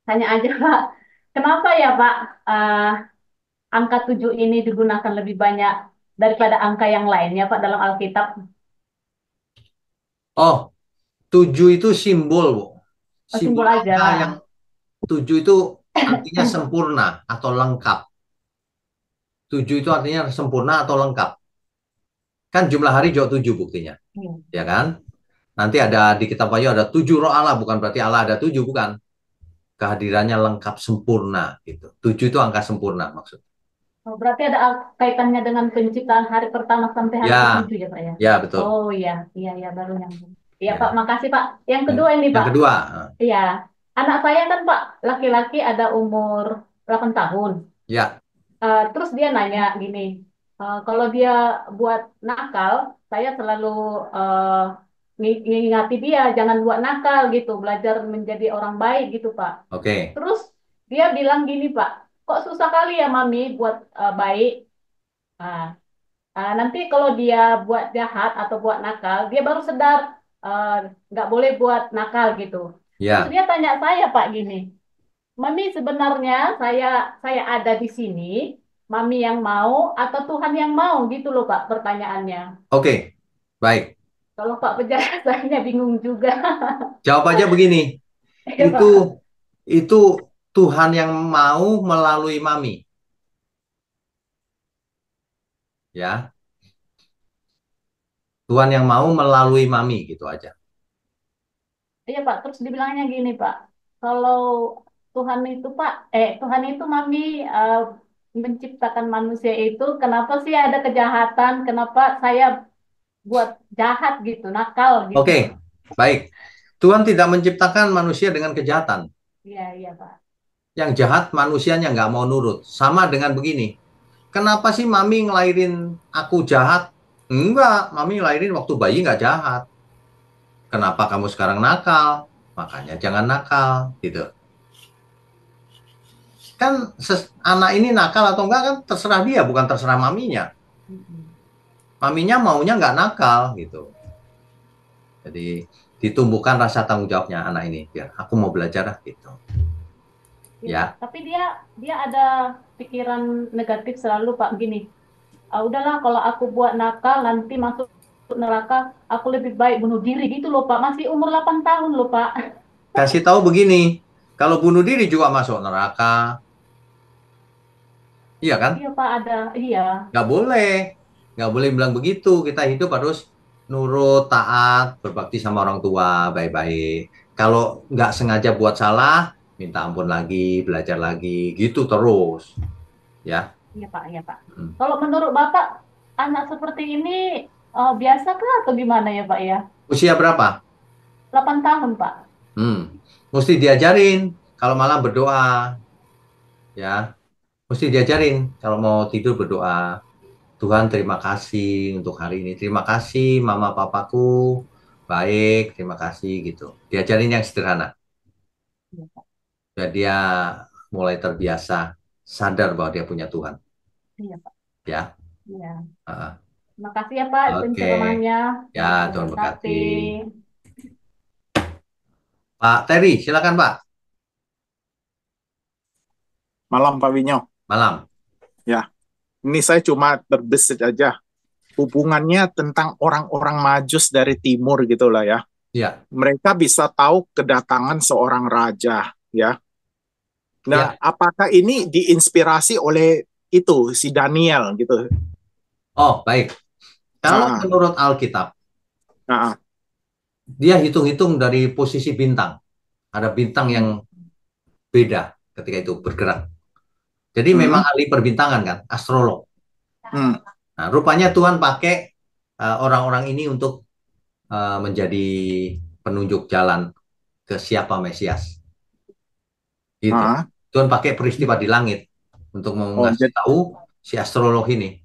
tanya aja Pak, kenapa ya Pak angka 7 ini digunakan lebih banyak daripada angka yang lainnya Pak dalam Alkitab? Oh, 7 itu simbol, Bu. Oh, Simbol simbol aja. angka yang 7 itu artinya sempurna atau lengkap. 7 itu artinya sempurna atau lengkap. Kan jumlah hari juga 7 buktinya. Hmm. Ya kan? Nanti ada di kitab Wahyu ada 7 roh Allah. Bukan berarti Allah ada 7, bukan. Kehadirannya lengkap sempurna. Gitu. 7 itu angka sempurna maksud. Oh, berarti ada kaitannya dengan penciptaan hari pertama sampai hari Ya, ketujuh ya Pak ya? ya betul. Oh iya, iya, iya baru nyambung. Iya Pak, Ya. makasih Pak. Yang Yang, kedua ini yang Pak, kedua, iya, anak saya kan Pak, laki-laki ada umur 8 tahun. ya, Terus dia nanya gini, kalau dia buat nakal, saya selalu eh, ngingati dia, jangan buat nakal gitu, belajar menjadi orang baik gitu Pak. oke. Terus dia bilang gini Pak, kok susah kali ya Mami buat baik? Nah, nanti kalau dia buat jahat atau buat nakal, dia baru sadar eh, nggak boleh buat nakal gitu. Terus Ya, dia tanya saya Pak gini, Mami sebenarnya saya ada di sini, Mami yang mau atau Tuhan yang mau gitu loh Pak pertanyaannya. oke. Baik. Kalau Pak penjelasannya saya bingung juga. Jawab aja begini. Ya Itu Pak. itu Tuhan yang mau melalui Mami, ya. Tuhan yang mau melalui Mami gitu aja. Iya Pak, terus dibilangnya gini Pak, kalau Tuhan itu Pak, Tuhan itu Mami eh, menciptakan manusia itu, kenapa sih ada kejahatan? Kenapa saya buat jahat gitu, nakal gitu? Oke. Baik. Tuhan tidak menciptakan manusia dengan kejahatan. Iya, iya Pak. Yang jahat manusianya nggak mau nurut. Sama dengan begini. Kenapa sih mami ngelahirin aku jahat? Enggak, mami ngelahirin waktu bayi nggak jahat. Kenapa kamu sekarang nakal? Makanya jangan nakal, gitu. Kan anak ini nakal atau enggak kan terserah dia, bukan terserah maminya. Mm-mm. Maminya maunya nggak nakal, gitu. Jadi ditumbuhkan rasa tanggung jawabnya anak ini. Biar aku mau belajar, gitu. Iya Pak, Ya, tapi dia dia ada pikiran negatif selalu Pak gini. Ah, udahlah kalau aku buat nakal nanti masuk neraka, aku lebih baik bunuh diri gitu loh Pak. Masih umur 8 tahun loh Pak. kasih tahu begini. Kalau bunuh diri juga masuk neraka. Iya kan? Iya Pak ada, iya. Nggak boleh. Nggak boleh bilang begitu. Kita hidup harus nurut, taat, berbakti sama orang tua, baik-baik. Kalau nggak sengaja buat salah, minta ampun lagi, belajar lagi, gitu terus. Ya. Iya Pak, iya Pak. Hmm. Kalau menurut Bapak, anak seperti ini biasa kah atau gimana ya Pak ya? Usia berapa? 8 tahun Pak. Hmm. Mesti diajarin. Kalau malam berdoa, ya. Mesti diajarin. Kalau mau tidur berdoa. Tuhan terima kasih untuk hari ini. Terima kasih mama papaku. Baik, terima kasih gitu. Diajarin yang sederhana. Iya Pak. Biar dia mulai terbiasa sadar bahwa dia punya Tuhan. Iya Pak. Ya. Iya. Ah, Terima kasih ya Pak oke. pencerahannya. Ya, Tuhan Berkati. berkati. Pak Terry, silakan Pak. Malam Pak Winyo. Malam. Ya, ini saya cuma terbesit aja. Hubungannya tentang orang-orang Majus dari timur gitulah ya. Ya, Mereka bisa tahu kedatangan seorang raja ya. Nah, ya. apakah ini diinspirasi oleh itu si Daniel gitu? Oh, baik. Kalau Ah, menurut Alkitab, ah, ah. dia hitung-hitung dari posisi bintang. Ada bintang yang Hmm, beda ketika itu bergerak. Jadi memang hmm, ahli perbintangan kan, astrolog. hmm. Nah, rupanya Tuhan pakai orang-orang ini untuk menjadi penunjuk jalan ke siapa Mesias. Gitu. Ah, ah. Tuhan pakai peristiwa di langit untuk Oh, mengasih tahu si astrolog ini.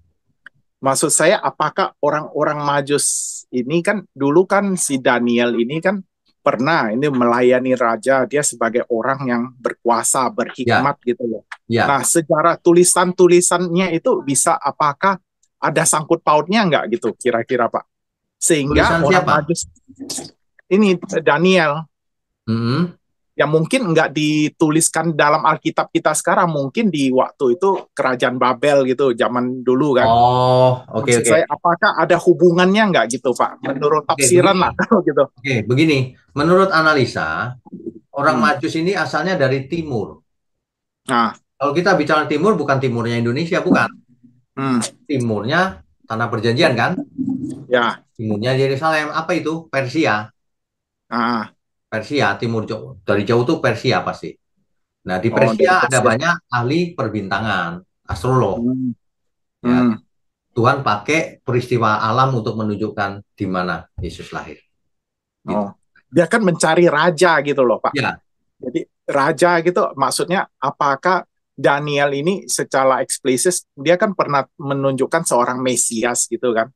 maksud saya, apakah orang-orang Majus ini kan dulu kan si Daniel ini kan pernah ini melayani raja, dia sebagai orang yang berkuasa, Ya, berhikmat gitu loh. ya. Nah, secara tulisan-tulisannya itu bisa apakah ada sangkut pautnya nggak gitu kira-kira Pak? Sehingga Tulisan orang siapa? Majus ini Daniel Mm-mm. yang mungkin nggak dituliskan dalam Alkitab kita sekarang, mungkin di waktu itu Kerajaan Babel gitu, zaman dulu kan. Oh, oke Maksud oke. saya, apakah ada hubungannya nggak gitu, Pak? Menurut Oke, tafsiran begini. lah, kalau gitu. Oke, begini. Menurut analisa, orang Hmm. Majus ini asalnya dari timur. Nah, Kalau kita bicara timur, bukan timurnya Indonesia, bukan. hmm. Timurnya tanah perjanjian kan? Ya, Timurnya Yerusalem. Apa itu? Persia. ah, Persia, timur jauh. Dari jauh tuh Persia pasti. Nah, di oh Persia dari ada Persia. banyak ahli perbintangan, astrolog. Hmm. Ya, Hmm. Tuhan pakai peristiwa alam untuk menunjukkan di mana Yesus lahir. Gitu. Oh, dia kan mencari raja gitu loh, Pak. Ya, Jadi raja gitu, maksudnya apakah Daniel ini secara eksplisit dia kan pernah menunjukkan seorang Mesias gitu kan?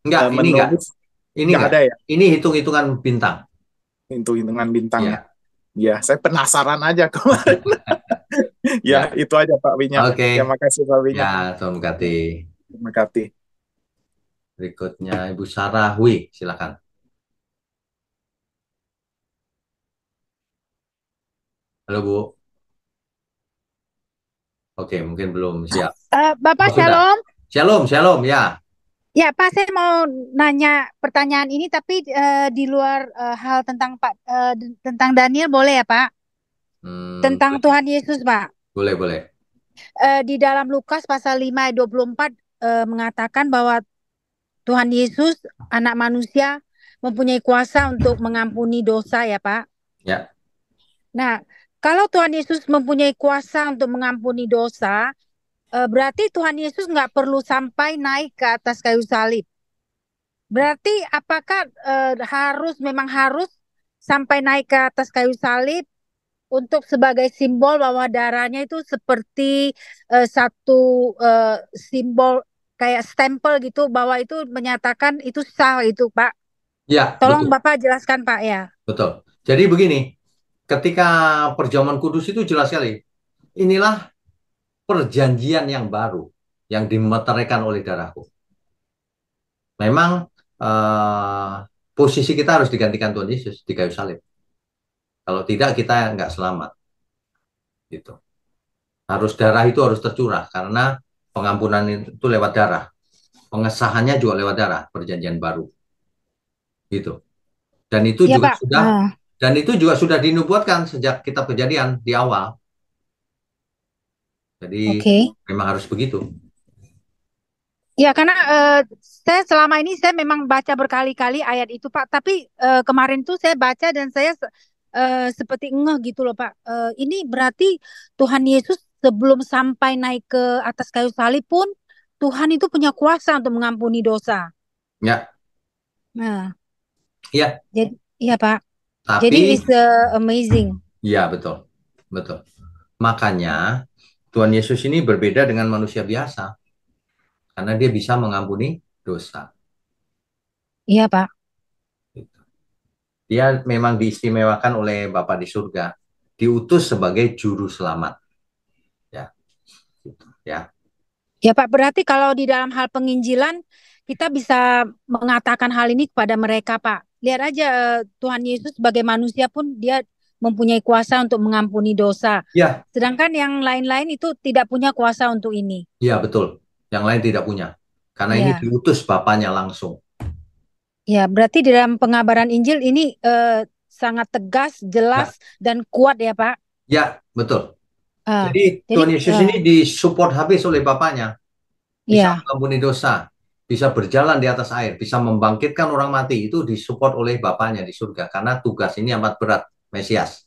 ini enggak. Menulis Ini nggak enggak. ada ya Ini hitung-hitungan bintang. itu hitungan bintangnya. Ya. Ya, saya penasaran aja kemarin. Ya, Ya. itu aja Pak Winyo. Ya, Oke. makasih Pak Winyo. Ya, Tuhan berkati. Terima kasih. Berikutnya Ibu Sarah Hui, silakan. Halo Bu. Oke, mungkin belum siap. Bapak Oh, sudah. Shalom. Shalom, shalom ya. Ya, Pak, saya mau nanya pertanyaan ini, tapi di luar hal tentang tentang Daniel, boleh ya, Pak? Tentang Boleh, Tuhan Yesus, Pak. boleh, boleh. Di dalam Lukas pasal 5 ayat 24 mengatakan bahwa Tuhan Yesus, anak manusia, mempunyai kuasa untuk mengampuni dosa, ya, Pak. Ya, Nah, kalau Tuhan Yesus mempunyai kuasa untuk mengampuni dosa, berarti Tuhan Yesus nggak perlu sampai naik ke atas kayu salib. Berarti apakah memang harus sampai naik ke atas kayu salib untuk sebagai simbol bahwa darahnya itu seperti satu simbol kayak stempel gitu bahwa itu menyatakan itu sah itu Pak. Ya, Tolong betul, Bapak jelaskan Pak ya. betul. Jadi begini, ketika perjamuan kudus itu jelas sekali. Inilah perjanjian yang baru yang dimeteraikan oleh darahku. Memang eh, posisi kita harus digantikan Tuhan Yesus di kayu salib. Kalau tidak kita nggak selamat. Gitu. Harus darah itu harus tercurah karena pengampunan itu lewat darah. Pengesahannya juga lewat darah, perjanjian baru. Gitu. Dan itu Iya juga Pak. sudah dan itu juga sudah dinubuatkan sejak kitab Kejadian di awal. Jadi Oke. memang harus begitu. Ya karena saya selama ini saya memang baca berkali-kali ayat itu Pak. Tapi kemarin tuh saya baca dan saya seperti ngeh gitu loh Pak. Ini berarti Tuhan Yesus sebelum sampai naik ke atas kayu salib pun Tuhan itu punya kuasa untuk mengampuni dosa. Ya, Nah, ya. jadi iya Pak. Jadi Tapi it's amazing. ya betul, betul. Makanya Tuhan Yesus ini berbeda dengan manusia biasa karena dia bisa mengampuni dosa. Iya Pak. Dia memang diistimewakan oleh Bapa di surga, diutus sebagai juru selamat. Ya, gitu, ya. Ya Pak, berarti kalau di dalam hal penginjilan kita bisa mengatakan hal ini kepada mereka Pak. Lihat aja Tuhan Yesus sebagai manusia pun dia mempunyai kuasa untuk mengampuni dosa. Ya, Sedangkan yang lain-lain itu tidak punya kuasa untuk ini. ya betul. Yang lain tidak punya. Karena ini Ya, diutus Bapaknya langsung. ya berarti di dalam pengabaran Injil ini sangat tegas, Ya, jelas dan kuat ya Pak. ya betul. Eh, Jadi jadi Tuhan Yesus ini disupport habis oleh Bapaknya. Bisa ya, mengampuni dosa, bisa berjalan di atas air, bisa membangkitkan orang mati. Itu disupport oleh Bapaknya di surga. Karena tugas ini amat berat, Mesias.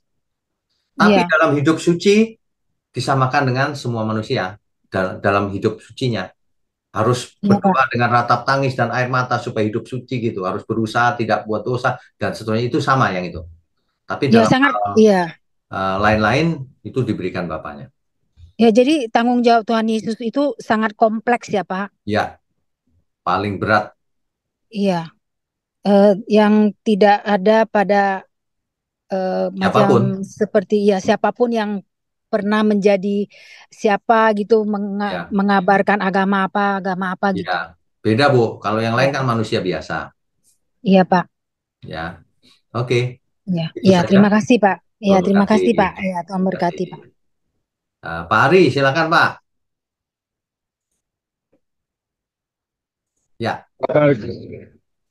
Tapi ya, dalam hidup suci disamakan dengan semua manusia. Dalam hidup sucinya. Harus ya Pak. berdoa dengan ratap tangis dan air mata supaya hidup suci gitu. Harus berusaha tidak buat dosa dan seterusnya itu sama yang itu. Tapi Ya dalam sangat, ya. lain-lain itu diberikan Bapaknya. Ya jadi tanggung jawab Tuhan Yesus itu sangat kompleks ya Pak. Ya, paling berat. Iya. Yang tidak ada pada Siapapun. macam seperti ya siapapun yang pernah menjadi siapa gitu Ya, mengabarkan agama apa gitu. ya. Beda Bu. Kalau yang lain Ya. kan manusia biasa. Iya Pak. Ya, oke. Ya, Itu ya saja. terima kasih Pak. Ya Tuhan terima berkati. kasih Pak. Ya Tuhan Terima kasih. berkati Pak. Pak Ari, silakan Pak. Ya,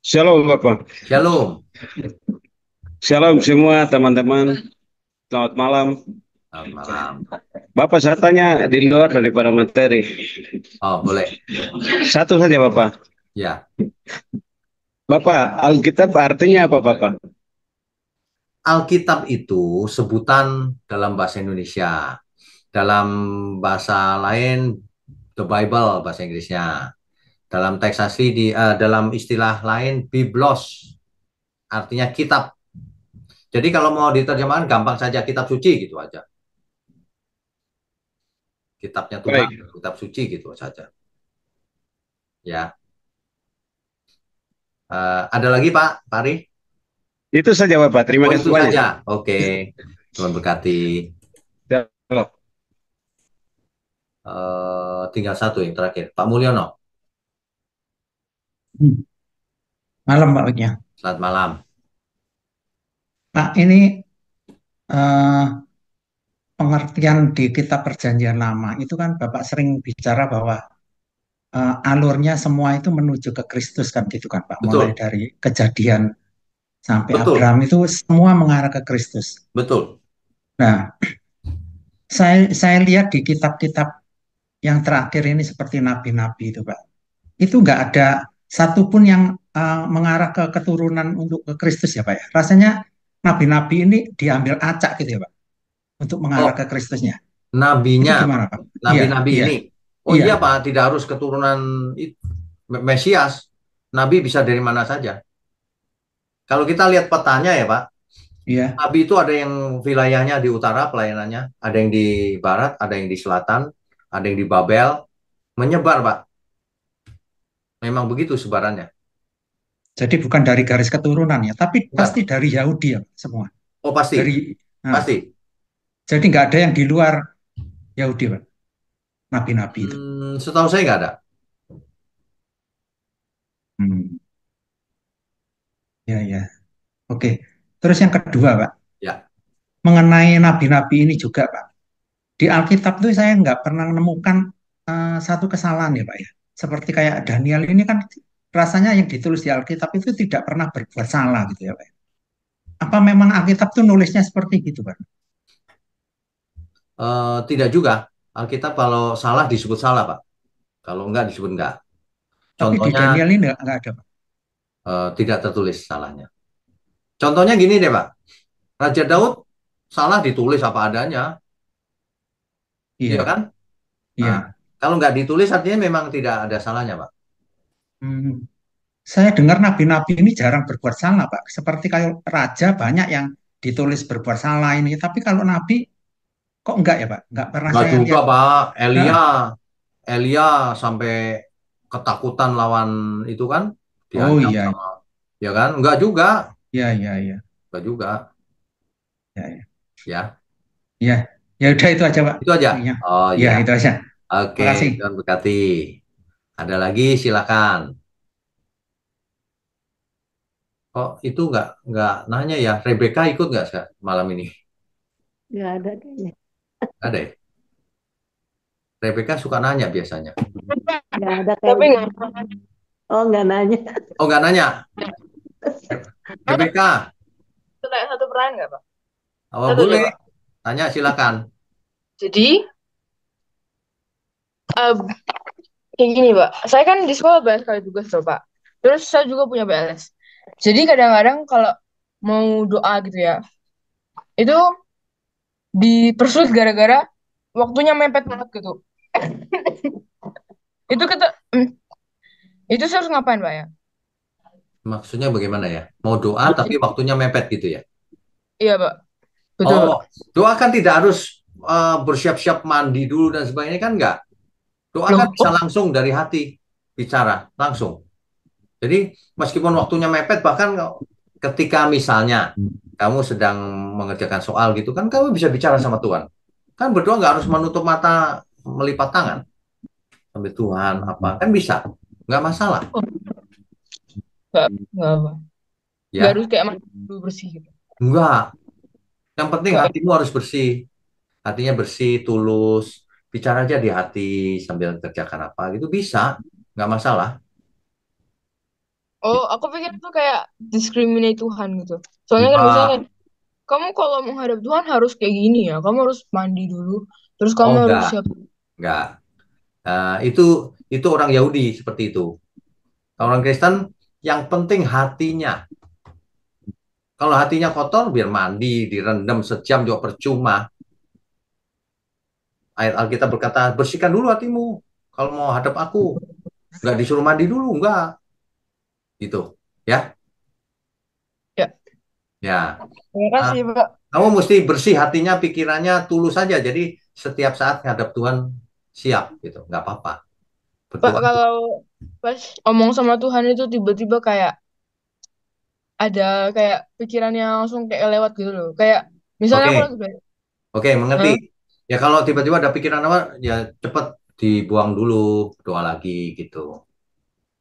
Shalom Bapak. Shalom. Shalom semua teman-teman. Selamat malam. Selamat malam. Bapak saya tanya di luar daripada materi. Oh, boleh. Satu saja Bapak. Ya, Bapak, Alkitab artinya apa Bapak? Alkitab itu sebutan dalam bahasa Indonesia. Dalam bahasa lain, the Bible bahasa Inggrisnya. Dalam teks asli dalam istilah lain, Biblos artinya kitab. Jadi kalau mau diterjemahkan gampang saja kitab suci gitu aja. Kitabnya Tuhan, Baik. kitab suci gitu saja. Ya. Ada lagi Pak Pari? Itu saja Bapak. Terima Oh kasih itu banyak. saja. Oke. Tuhan berkati. Shalom. Tinggal satu yang terakhir. Pak Mulyono. Malam Pak Wiknya. Selamat malam. Pak, ini eh, pengertian di Kitab Perjanjian Lama itu kan Bapak sering bicara bahwa alurnya semua itu menuju ke Kristus kan gitu kan Pak. Mulai Betul. dari Kejadian sampai Betul. Abraham itu semua mengarah ke Kristus. Betul. Nah, saya lihat di kitab-kitab yang terakhir ini seperti nabi-nabi itu Pak. Itu nggak ada satupun yang mengarah ke keturunan untuk ke Kristus ya Pak ya. Rasanya nabi-nabi ini diambil acak gitu ya Pak untuk mengarah Oh, ke Kristusnya. Itu nabinya, gimana Pak? Iya, nabi-nabi iya, ini. Oh iya. iya Pak, tidak harus keturunan Mesias. Nabi bisa dari mana saja. Kalau kita lihat petanya ya Pak, Iya. Nabi itu ada yang wilayahnya di utara pelayanannya, ada yang di barat, ada yang di selatan, ada yang di Babel, menyebar, Pak. Memang begitu sebarannya. Jadi bukan dari garis keturunan ya, tapi pasti Bukan. dari Yahudi ya semua. Oh, pasti. Dari, nah, Pasti. jadi nggak ada yang di luar Yahudi, Pak. Nabi-nabi itu. Setahu saya nggak ada. Hmm. Ya, ya. Oke. Terus yang kedua, Pak, Ya. mengenai nabi-nabi ini juga, Pak. Di Alkitab tuh saya nggak pernah menemukan satu kesalahan ya, Pak ya. Seperti kayak Daniel ini kan rasanya yang ditulis di Alkitab itu tidak pernah berbuat salah gitu ya, Pak. Apa memang Alkitab tuh nulisnya seperti gitu, Pak? Tidak juga. Alkitab kalau salah disebut salah, Pak. Kalau enggak disebut enggak. Tapi di Contohnya Daniel ini nggak ada, Pak. tidak tertulis salahnya. Contohnya gini deh, Pak. Raja Daud salah ditulis apa adanya, iya Iya, kan? Nah, iya. kalau nggak ditulis artinya memang tidak ada salahnya, Pak. Hmm. Saya dengar nabi-nabi ini jarang berbuat salah, Pak. Seperti kayak raja banyak yang ditulis berbuat salah ini. Tapi kalau nabi kok enggak ya, Pak? Enggak pernah Nggak saya juga, lihat. Pak. Hah? Elia sampai ketakutan lawan itu kan, Oh diancam iya, sama, ya kan? Nggak juga, iya, iya, iya. nggak juga, Ya, ya. ya. Ya, ya udah itu aja, Pak. Itu aja. Ininya. Oh Ya, ya, itu aja. oke. Makasih. Tuhan berkati. Ada lagi, silakan. Oh, itu nggak nanya ya. Rebecca ikut nggak malam ini? Nggak ada kayaknya. Ada ya? Rebecca suka nanya biasanya. Nggak ada Tapi kayaknya. nggak. Oh, nggak nanya. Oh, nggak nanya. Rebecca, Tanya satu pertanyaan nggak, Pak? oh, Satu aja, boleh. Pak. Tanya, silakan. Jadi, eh, kayak gini, Pak. Saya kan di sekolah banyak sekali tugas, loh, Pak. Terus saya juga punya BLS. Jadi kadang-kadang kalau mau doa gitu ya, itu dipersulit gara-gara waktunya mepet banget gitu. Itu kita, itu saya harus ngapain, Pak ya? Maksudnya bagaimana ya? Mau doa tapi waktunya mepet gitu ya? Iya, Pak. Betul, Pak. Oh, doa kan tidak harus bersiap-siap mandi dulu dan sebagainya kan enggak. Doa Loh, kan bisa langsung dari hati bicara langsung. Jadi meskipun waktunya mepet, bahkan ketika misalnya kamu sedang mengerjakan soal gitu kan, kamu bisa bicara sama Tuhan. Kan berdoa nggak harus menutup mata, melipat tangan sambil Tuhan apa kan bisa, nggak masalah nggak, Pak. Nggak ya. harus kayak mandi dulu bersih gitu. Nggak. Yang penting Nggak. hatimu harus bersih, hatinya bersih, tulus. Bicara aja di hati sambil kerjakan apa gitu bisa, nggak masalah. Oh, aku pikir itu kayak diskriminasi Tuhan gitu. Soalnya kan biasanya Enggak, kayak, kamu kalau menghadap Tuhan harus kayak gini ya. Kamu harus mandi dulu. Terus oh kamu harus enggak, siap. enggak. Itu orang Yahudi seperti itu. Kalau orang Kristen, yang penting hatinya. Kalau hatinya kotor, biar mandi, direndam sejam juga percuma. Ayat Alkitab berkata, bersihkan dulu hatimu. Kalau mau hadap aku, nggak disuruh mandi dulu, enggak. Gitu, ya. Ya, Ya, terima Ah, kasih, Pak. kamu mesti bersih hatinya, pikirannya tulus saja. Jadi setiap saat ngadap Tuhan siap, gitu, nggak apa-apa. Pak, Berdoa. kalau pas omong sama Tuhan itu tiba-tiba kayak ada kayak pikirannya langsung kayak lewat gitu loh. Kayak misalnya aku lagi Oke, belajar. oke, mengerti. Hah? Ya kalau tiba-tiba ada pikiran apa, ya cepat dibuang dulu, doa lagi gitu.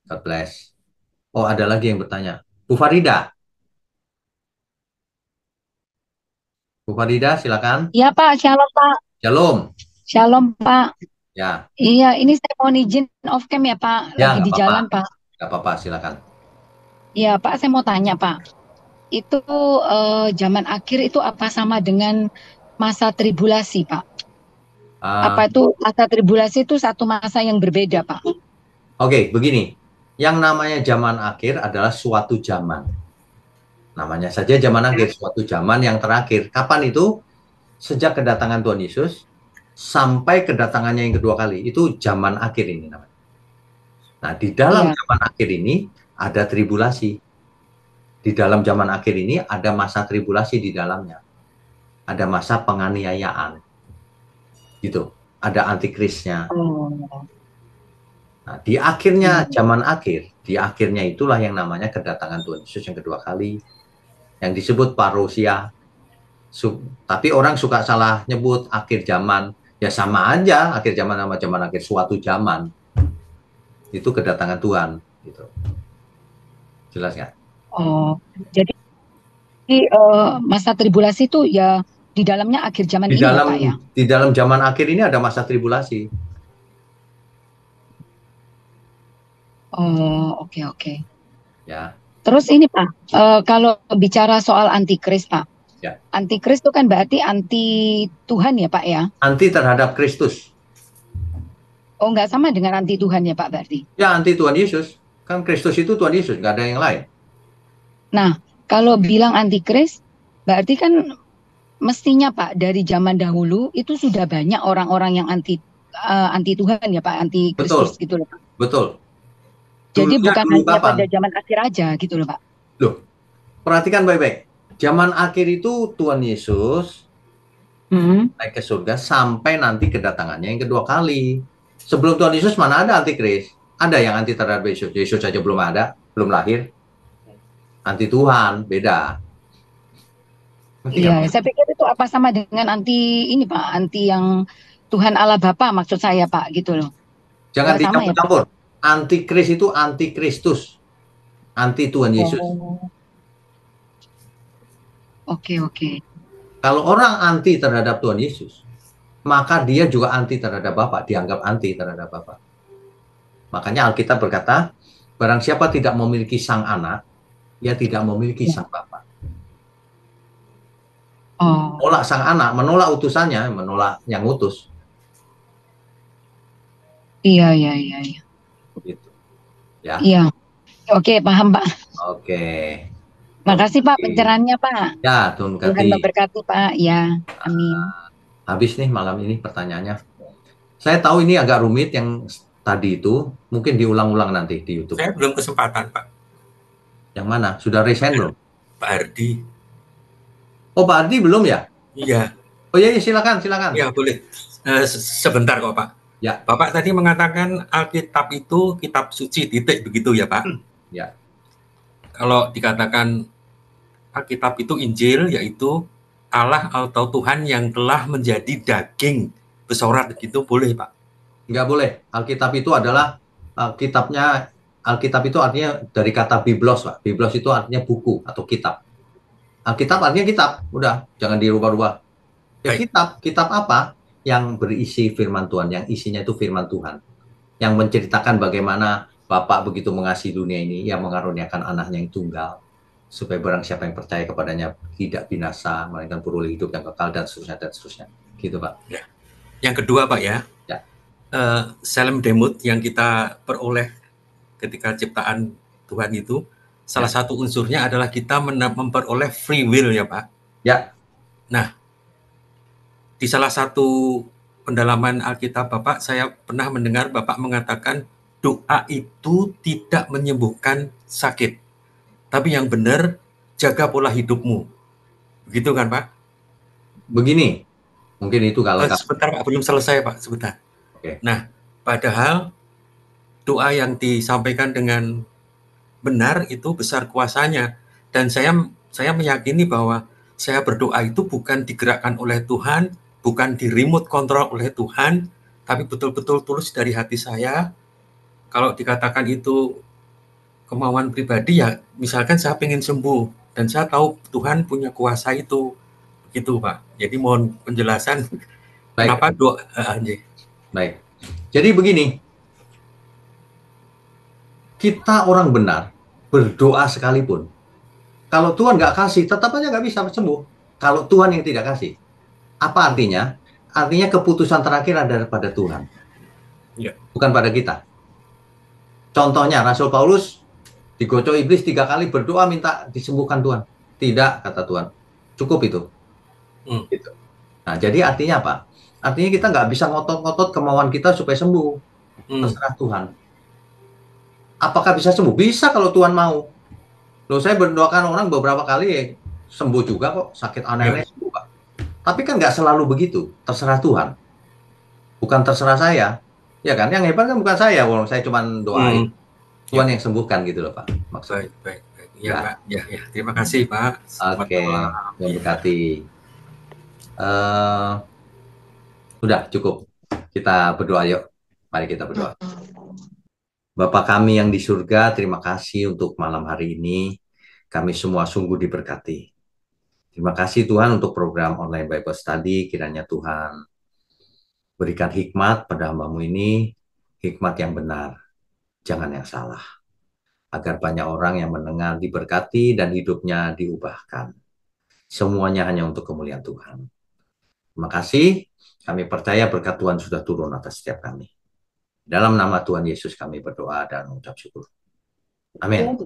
God bless. Oh, ada lagi yang bertanya. Bu Farida. Bu Farida, silakan. Iya Pak, shalom Pak. Shalom. Shalom Pak. Ya, Iya, ini saya mohon izin off cam ya Pak, ya lagi nggak di apa-apa. jalan Pak. Nggak apa-apa, silakan. Iya Pak, saya mau tanya Pak, itu zaman akhir itu apa sama dengan masa tribulasi Pak? Ah, Apa itu masa tribulasi itu satu masa yang berbeda Pak? Oke, begini. Yang namanya zaman akhir adalah suatu zaman. Namanya saja zaman akhir, suatu zaman yang terakhir. Kapan itu? Sejak kedatangan Tuhan Yesus sampai kedatangannya yang kedua kali. Itu zaman akhir ini namanya. Nah, di dalam Iya. zaman akhir ini ada tribulasi. di dalam zaman akhir ini ada masa tribulasi di dalamnya. Ada masa penganiayaan. Gitu. Ada antikrisnya. Oh. Nah, di akhirnya zaman akhir, di akhirnya itulah yang namanya kedatangan Tuhan Yesus yang kedua kali, yang disebut parousia. Tapi orang suka salah nyebut akhir zaman. Ya sama aja, akhir zaman sama zaman akhir, suatu zaman. Itu kedatangan Tuhan. Gitu. Jelas nggak? Oh, jadi masa tribulasi itu ya di dalamnya akhir zaman Di ini ya dalam Pak ya? di dalam zaman akhir ini ada masa tribulasi. Oh, oke. Ya, Terus ini Pak, kalau bicara soal antikris Pak, ya. antikris itu kan berarti anti Tuhan ya Pak ya? Anti terhadap Kristus. Oh, nggak sama dengan anti Tuhan ya Pak berarti? Ya, anti Tuhan Yesus. Kan Kristus itu Tuhan Yesus, nggak ada yang lain. Nah, kalau bilang antikris, berarti kan mestinya Pak dari zaman dahulu itu sudah banyak orang-orang yang anti Tuhan ya Pak, anti Kristus gitu loh Pak. Betul. Jadi Dulunya bukan dulu hanya kapan? pada zaman akhir aja gitu loh Pak. Loh, perhatikan baik-baik. Zaman akhir itu Tuhan Yesus naik ke surga sampai nanti kedatangannya yang kedua kali. Sebelum Tuhan Yesus mana ada antikris? Ada yang anti terhadap Yesus. Yesus saja belum ada, belum lahir. Anti Tuhan, beda. Iya, saya pikir itu apa sama dengan anti ini Pak, anti yang Tuhan Allah Bapa maksud saya Pak gitu loh. Jangan Nggak sama ya, Pak? dicampur-campur. Antikris itu anti Kristus. Anti Tuhan Yesus. Oh. Oke. Kalau orang anti terhadap Tuhan Yesus, maka dia juga anti terhadap Bapa, dianggap anti terhadap Bapa. Makanya Alkitab berkata, barang siapa tidak memiliki sang anak, dia tidak memiliki sang Bapa. Oh. Menolak sang anak, menolak utusannya, menolak yang utus. Iya. Gitu. Ya. Iya. Oke, paham Pak. Oke. Makasih Pak Oke. pencerahannya Pak. Ya, Tuhan Tuhan memberkati Pak. Ya, amin. Habis nih malam ini pertanyaannya. Saya tahu ini agak rumit yang tadi itu, mungkin diulang-ulang nanti di YouTube. Saya belum kesempatan, Pak. Yang mana? Sudah resign belum? Pak Hardi. Oh, Pak Hardi belum ya? Iya. Oh iya, silakan. Ya, boleh. Sebentar kok, Pak. Ya. Bapak tadi mengatakan Alkitab itu kitab suci, titik begitu ya, Pak? Ya. Kalau dikatakan Alkitab itu Injil, yaitu Allah atau Tuhan yang telah menjadi daging bersorat gitu, boleh, Pak? Nggak boleh. Alkitab itu adalah kitabnya. Alkitab itu artinya dari kata Biblos, Pak. Biblos itu artinya buku atau kitab. Alkitab artinya kitab. Udah, jangan dirubah-rubah. Ya, kitab apa? Yang berisi firman Tuhan, yang isinya itu firman Tuhan. Yang menceritakan bagaimana Bapa begitu mengasihi dunia ini, yang mengaruniakan anaknya yang tunggal, supaya barang siapa yang percaya kepadanya tidak binasa, melainkan beroleh hidup yang kekal, dan seterusnya. Gitu, Pak. Ya. Yang kedua, Pak ya. Salem Demut yang kita peroleh ketika ciptaan Tuhan itu, salah satu unsurnya adalah kita memperoleh free will ya, Pak. Ya. Nah, di salah satu pendalaman Alkitab Bapak, saya pernah mendengar Bapak mengatakan doa itu tidak menyembuhkan sakit. Tapi yang benar, jaga pola hidupmu. Begitu kan, Pak? Begini, mungkin itu kalau sebentar, Pak, belum selesai, Pak, sebentar. Oke. Nah, padahal doa yang disampaikan dengan benar itu besar kuasanya. Dan saya meyakini bahwa saya berdoa itu bukan digerakkan oleh Tuhan, bukan di remote control oleh Tuhan, tapi betul-betul tulus dari hati saya. Kalau dikatakan itu kemauan pribadi, ya misalkan saya ingin sembuh, dan saya tahu Tuhan punya kuasa itu. Gitu, Pak. Jadi mohon penjelasan. Baik. Kenapa doa? Baik. Jadi begini, kita orang benar, berdoa sekalipun, kalau Tuhan nggak kasih, tetap aja nggak bisa sembuh. Kalau Tuhan yang tidak kasih. Apa artinya? Artinya keputusan terakhir ada pada Tuhan. Ya. Bukan pada kita. Contohnya, Rasul Paulus digocok iblis 3 kali berdoa minta disembuhkan Tuhan. Tidak, kata Tuhan. Cukup itu. Gitu. Nah, jadi artinya apa? Artinya kita nggak bisa ngotot-ngotot kemauan kita supaya sembuh. Terserah Tuhan. Apakah bisa sembuh? Bisa kalau Tuhan mau. Loh, saya mendoakan orang beberapa kali sembuh juga kok, sakit aneh-aneh sembuh, Pak. Tapi kan nggak selalu begitu, terserah Tuhan. Bukan terserah saya. Ya kan, yang hebat kan bukan saya, walaupun saya cuma doain. Tuhan yang sembuhkan gitu loh, Pak. Maksudnya. Baik. Ya, Pak. Ya. Terima kasih, Pak. Oke, Tuhan berkati. Udah cukup. Kita berdoa yuk. Mari kita berdoa. Bapa kami yang di surga, terima kasih untuk malam hari ini. Kami semua sungguh diberkati. Terima kasih Tuhan untuk program online Bible Study. Kiranya Tuhan berikan hikmat pada hamba-Mu ini, hikmat yang benar, jangan yang salah. Agar banyak orang yang mendengar diberkati dan hidupnya diubahkan. Semuanya hanya untuk kemuliaan Tuhan. Terima kasih. Kami percaya berkat Tuhan sudah turun atas setiap kami. Dalam nama Tuhan Yesus kami berdoa dan mengucap syukur. Amin.